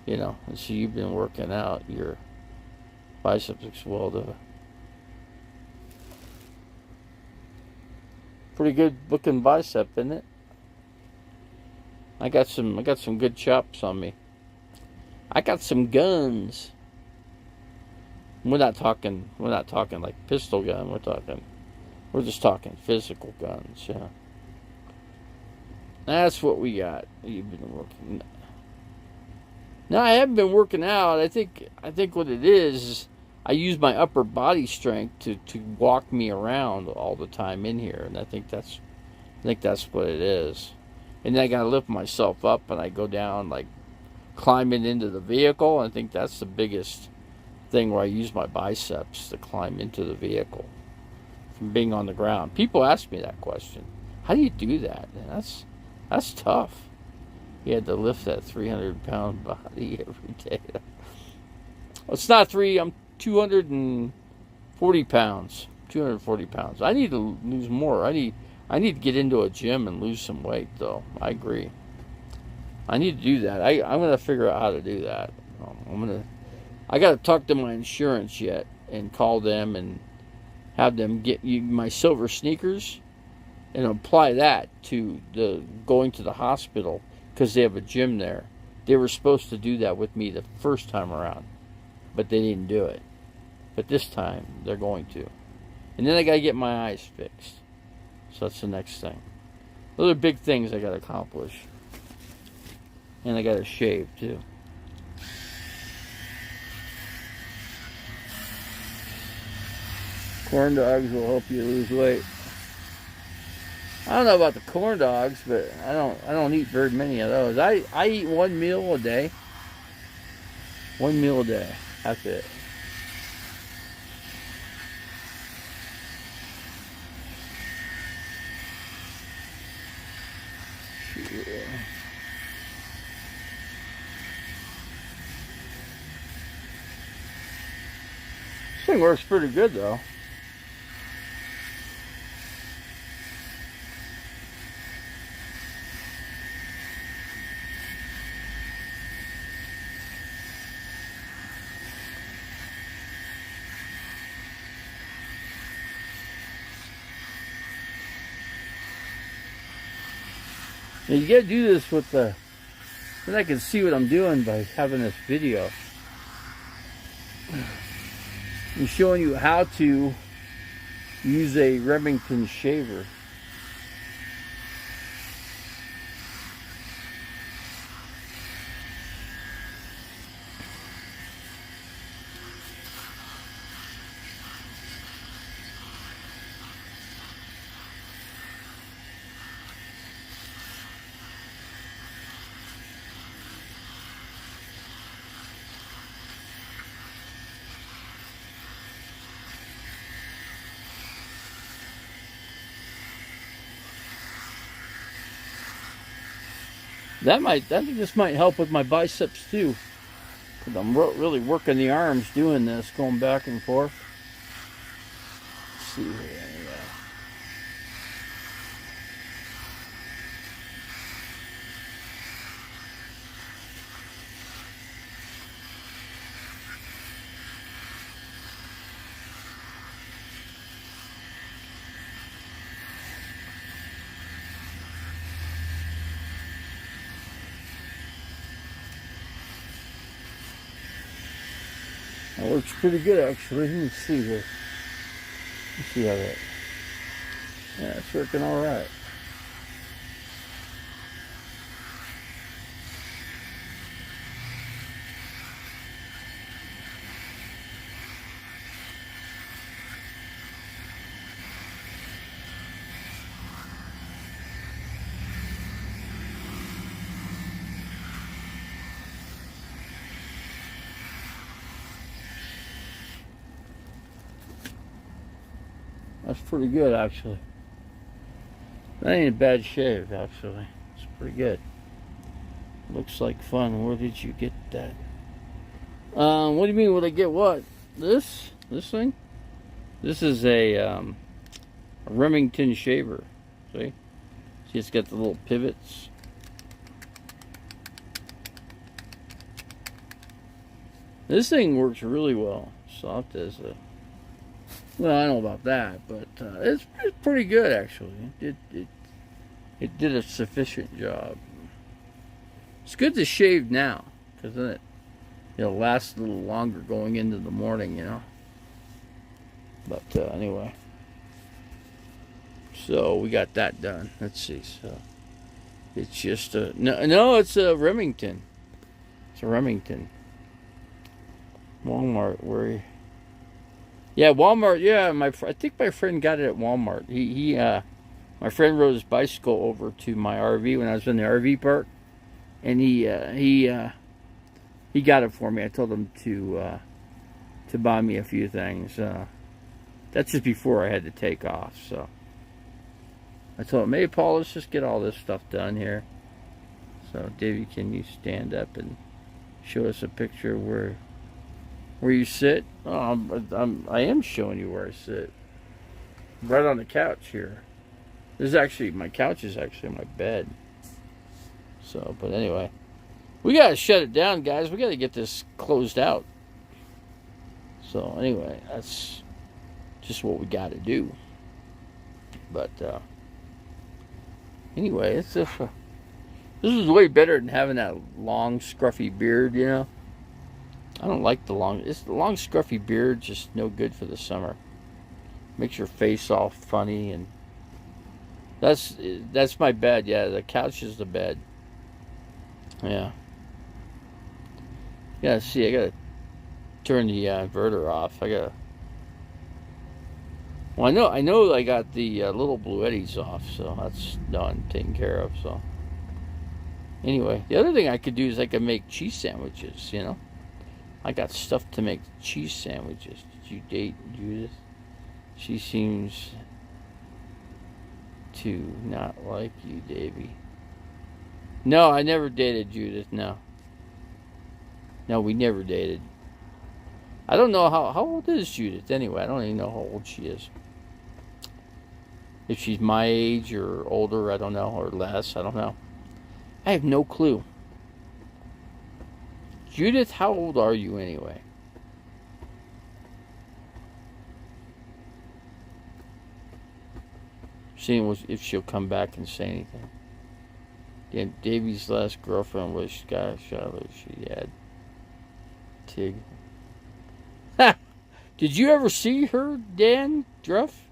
and so you've been working out. Your biceps looks pretty good looking bicep, isn't it? I got some good chops on me. I got some guns. We're not talking like pistol gun. We're just talking physical guns. Yeah. That's what we got. You've been working. No, I haven't been working out. I think what it is I use my upper body strength to walk me around all the time in here, and I think that's what it is. And then I gotta lift myself up, and I go down like climbing into the vehicle. I think that's the biggest thing where I use my biceps to climb into the vehicle from being on the ground. People ask me that question. How do you do that? And that's tough. You had to lift that 300-pound body every day. Well, it's not I'm 240 pounds. 240 pounds. I need to lose more. I need to get into a gym and lose some weight, though. I agree. I need to do that. I'm going to figure out how to do that. I got to talk to my insurance yet and call them and have them get my silver sneakers and apply that to the going to the hospital because they have a gym there. They were supposed to do that with me the first time around, but they didn't do it. But this time they're going to. And then I got to get my eyes fixed. So that's the next thing. Those are big things I got to accomplish. And I got to shave too. Corn dogs will help you lose weight. I don't know about the corn dogs, but I don't eat very many of those. I eat one meal a day. One meal a day. That's it. Yeah. This thing works pretty good though. Now you gotta do this with the, then I can see what I'm doing by having this video. I'm showing you how to use a Remington shaver. I think this might help with my biceps too. Because I'm really working the arms doing this, going back and forth. Let's see here. That works pretty good actually. Let me see here. Let's see how that. Yeah, it's working all right. That's pretty good actually. That ain't a bad shave actually. It's pretty good. Looks like fun. Where did you get that? What do you mean? Would I get what? This thing? This is a Remington shaver. See? It's got the little pivots. This thing works really well. Soft as a. Well, I don't know about that, but it's pretty good actually. It did a sufficient job. It's good to shave now, because then it'll last a little longer going into the morning, you know. But anyway, so we got that done. Let's see. So it's just a no. It's a Remington. It's a Remington. Walmart. Where? Yeah, Walmart. Yeah, I think my friend got it at Walmart. My friend rode his bicycle over to my RV when I was in the RV park, and he got it for me. I told him to buy me a few things. That's just before I had to take off. So I told him, "Hey, Paul, let's just get all this stuff done here." So, Davey, can you stand up and show us a picture where you sit? Oh, I am showing you where I sit. Right on the couch here. My couch is actually my bed. So, but anyway, we gotta shut it down, guys. We gotta get this closed out. So anyway, that's just what we gotta do. But anyway, this is way better than having that long, scruffy beard, you know. I don't like the long scruffy beard. Just no good for the summer. Makes your face all funny, and that's my bed. Yeah, the couch is the bed. Yeah. Yeah. See, I gotta turn the inverter off. Well, I know. I got the little Blue Eddies off, so that's done, taken care of. So anyway, the other thing I could do is I could make cheese sandwiches. You know. I got stuff to make cheese sandwiches. Did you date Judith? She seems to not like you, Davey. No, I never dated Judith, no. No, we never dated. I don't know how old is Judith anyway. I don't even know how old she is. If she's my age or older, I don't know, or less, I don't know. I have no clue. Judith, how old are you anyway? Seeing if she'll come back and say anything. Dan, Davy's last girlfriend was Shiloh. She had Tig. Ha! Did you ever see her, Dan Druff?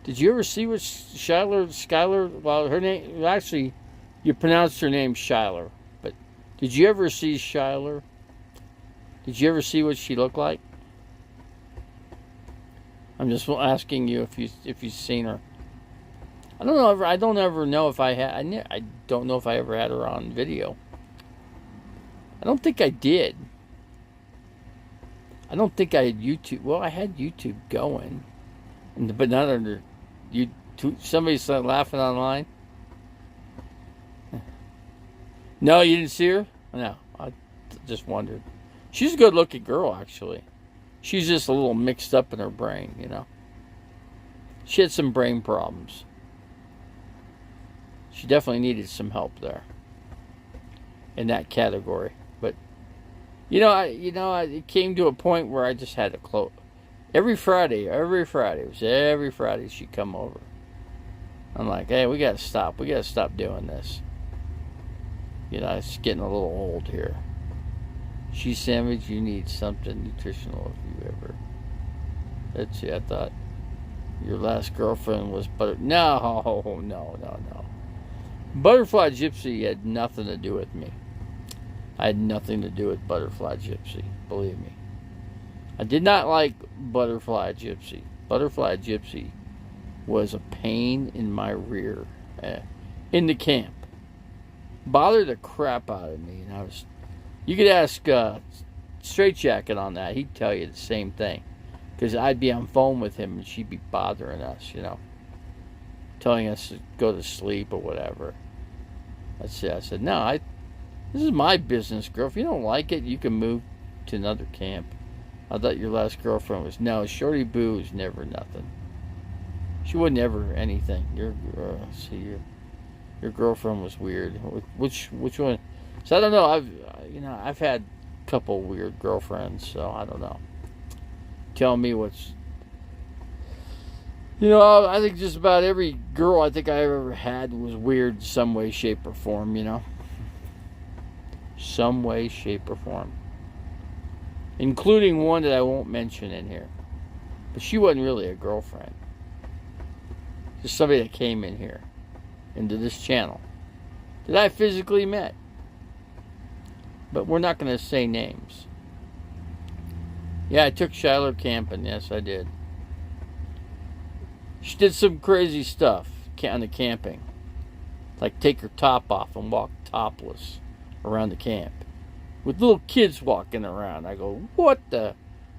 Did you ever see what Skylar? Well, her name actually, you pronounced her name Shylar, but did you ever see Shylar? Did you ever see what she looked like? I'm just asking you if you've seen her. I don't know. I don't ever know if I had. I don't know if I ever had her on video. I don't think I did. I don't think I had YouTube. Well, I had YouTube going, but not under you. Somebody started laughing online. No, you didn't see her. No, I just wondered. She's a good-looking girl, actually. She's just a little mixed up in her brain, you know. She had some brain problems. She definitely needed some help there in that category. But it came to a point where I just had to close. Every Friday she'd come over. I'm like, hey, we gotta stop doing this. You know, it's getting a little old here. Cheese sandwich, you need something nutritional if you ever. Let's see, I thought your last girlfriend was No. Butterfly Gypsy had nothing to do with me. I had nothing to do with Butterfly Gypsy, believe me. I did not like Butterfly Gypsy. Butterfly Gypsy was a pain in my rear in the camp. Bothered the crap out of me, and you could ask Straight Jacket on that. He'd tell you the same thing. Because I'd be on phone with him and she'd be bothering us, you know. Telling us to go to sleep or whatever. I said, no, this is my business, girl. If you don't like it, you can move to another camp. I thought your last girlfriend was... No, Shorty Boo was never nothing. She wasn't ever anything. Your girlfriend was weird. Which one? So I don't know. I've had a couple weird girlfriends, so I don't know. Tell me what's... I think just about every girl I think I ever had was weird in some way, shape, or form, you know? Some way, shape, or form. Including one that I won't mention in here. But she wasn't really a girlfriend. Just somebody that came in here, into this channel, that I physically met. But we're not going to say names. Yeah, I took Shiloh camping. Yes, I did. She did some crazy stuff on the camping. Like take her top off and walk topless around the camp. With little kids walking around. I go, what the...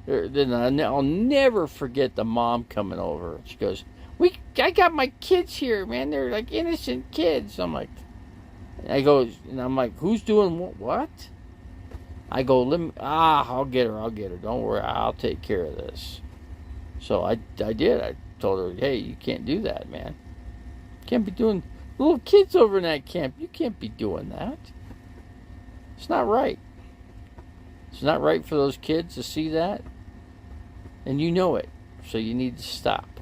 Then I'll never forget the mom coming over. She goes, I got my kids here, man. They're like innocent kids. I'm like... I'm like, who's doing what? I go, I'll get her. Don't worry, I'll take care of this. So I did. I told her, hey, you can't do that, man. You can't be doing little kids over in that camp. You can't be doing that. It's not right. It's not right for those kids to see that. And you know it. So you need to stop.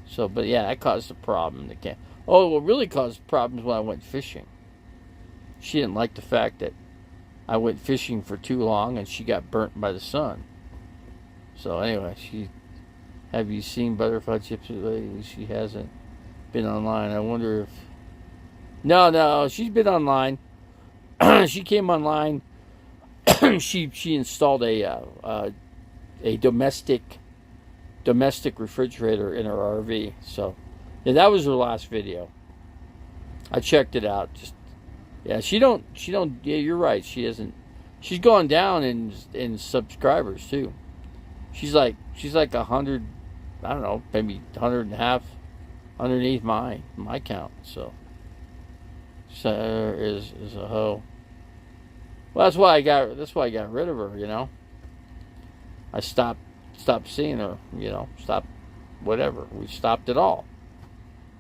So, but yeah, that caused a problem in the camp. Oh, what really caused problems when I went fishing. She didn't like the fact that I went fishing for too long and she got burnt by the sun. So anyway, have you seen Butterfly Gypsy lately? She hasn't been online. I wonder if... No, she's been online. She came online. She installed a domestic refrigerator in her RV. So, yeah, that was her last video. I checked it out. Yeah, yeah, you're right. She's gone down in subscribers too. She's like 100, I don't know, maybe 100 and a half underneath my count. So is a hoe. Well, that's why I got rid of her, you know. I stopped seeing her, you know, whatever. We stopped it all.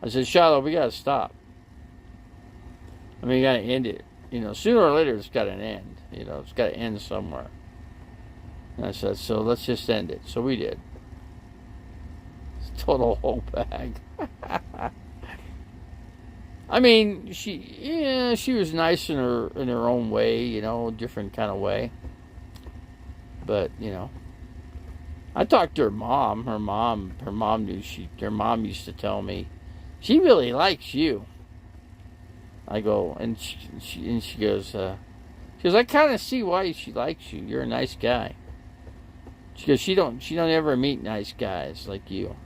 I said, Shiloh, we gotta stop. I mean, you gotta end it. You know, sooner or later it's gotta end. You know, it's gotta end somewhere. And I said, so let's just end it. So we did. It's a total whole bag. I mean, she was nice in her own way, you know, different kind of way. But you know, I talked to her mom. Her mom used to tell me, she really likes you. I go, and she goes, I kind of see why she likes you. You're a nice guy. She goes, she don't ever meet nice guys like you.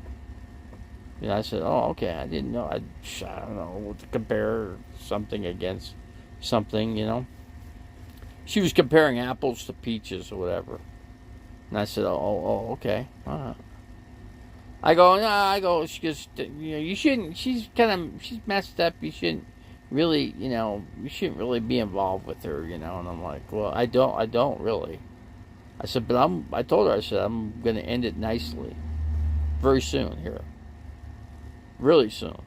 And I said, oh, okay. I didn't know. I don't know to compare something against something, you know. She was comparing apples to peaches or whatever. And I said, oh, okay. I go, no, she goes, you know, you shouldn't, she's messed up. You shouldn't really, you know, you shouldn't really be involved with her, you know. And I'm like, well, I don't really. I said, but I told her, I said, I'm going to end it nicely. Very soon here. Really soon.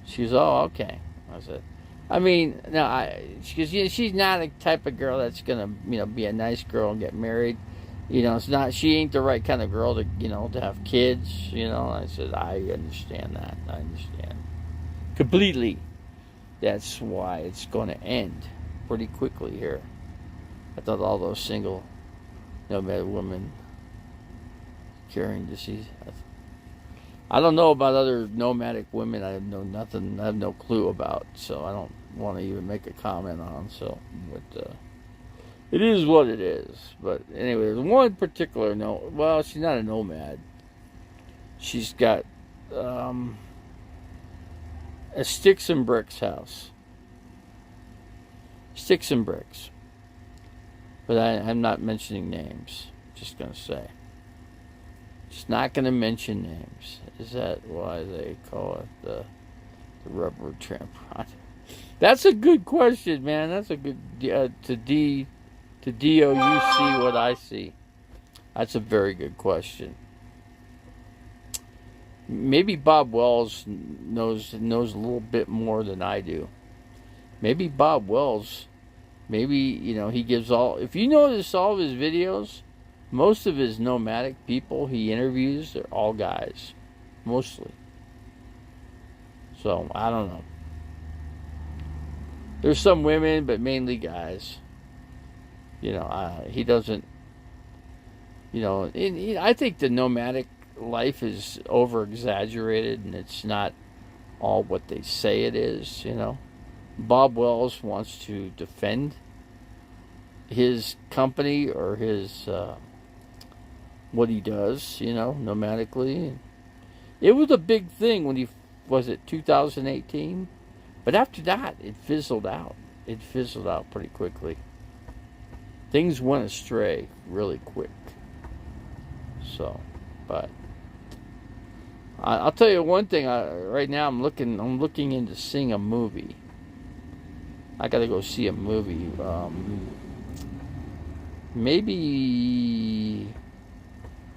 She goes, oh, okay. I said, I mean, no, she goes, yeah, she's not a type of girl that's going to, you know, be a nice girl and get married. You know, she ain't the right kind of girl to, you know, to have kids, you know. I said, I understand that. I understand. Completely. That's why it's going to end pretty quickly here. I thought all those single nomad women carrying disease. I don't know about other nomadic women. I have no clue about, so I don't want to even make a comment on. So, but it is what it is. But anyway, there's one particular well, she's not a nomad. She's got a sticks and bricks house. Sticks and bricks. But I'm not mentioning names. Just gonna say. Just not gonna mention names. Is that why they call it the rubber tramp? That's a good question, man. That's a good to DOU see what I see. That's a very good question. Maybe Bob Wells knows a little bit more than I do. Maybe Bob Wells, you know, he gives if you notice all of his videos, most of his nomadic people he interviews, they're all guys. Mostly. So, I don't know. There's some women, but mainly guys. You know, he doesn't, you know, I think the nomadic life is over-exaggerated and it's not all what they say it is, you know. Bob Wells wants to defend his company or his, what he does, you know, nomadically. It was a big thing when was it 2018? But after that, it fizzled out. It fizzled out pretty quickly. Things went astray really quick. So, but I'll tell you one thing. Right now, I'm looking into seeing a movie. I gotta go see a movie. Maybe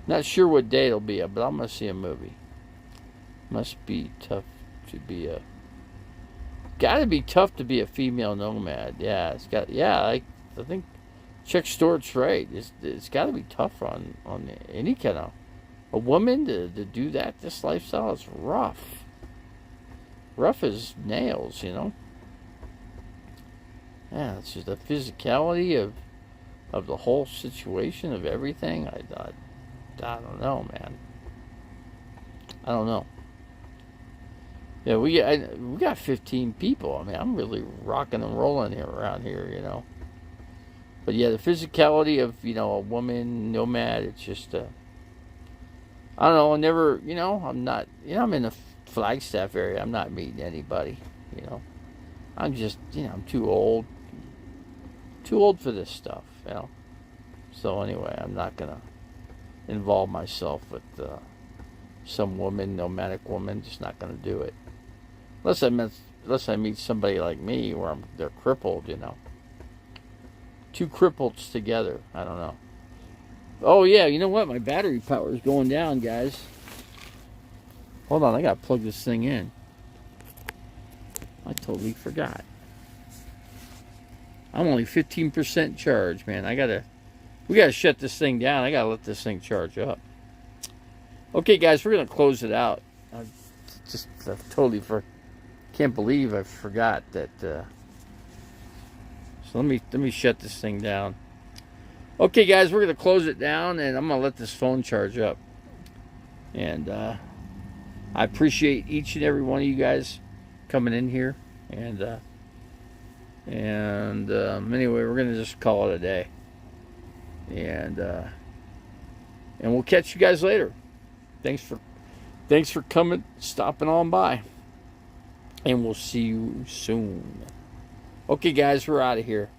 not sure what day it'll be, but I'm gonna see a movie. Must be tough to be gotta be tough to be a female nomad. Yeah, it's got. Yeah, I think Chuck Stewart's right. It's got to be tough on any kind of a woman to do that. This lifestyle is rough. Rough as nails, you know. Yeah, it's just the physicality of the whole situation of everything. I don't know, man. I don't know. Yeah, we got 15 people. I mean, I'm really rocking and rolling around here, you know. But yeah, the physicality of, you know, a woman nomad, it's just, I don't know, I'm not, you know, I'm in the Flagstaff area. I'm not meeting anybody, you know. I'm just, you know, I'm too old for this stuff, you know. So anyway, I'm not going to involve myself with some nomadic woman, just not going to do it. Unless I meet somebody like me where they're crippled, you know. Two cripples together. I don't know. Oh, yeah, you know what? My battery power is going down, guys. Hold on, I got to plug this thing in. I totally forgot. I'm only 15% charged, man. We got to shut this thing down. I got to let this thing charge up. Okay, guys, we're going to close it out. I totally forgot Can't believe I forgot that. So let me shut this thing down. Okay, guys, we're gonna close it down, and I'm gonna let this phone charge up. And I appreciate each and every one of you guys coming in here. And anyway, we're gonna just call it a day. And we'll catch you guys later. Thanks for coming, stopping on by. And we'll see you soon. Okay, guys, we're out of here.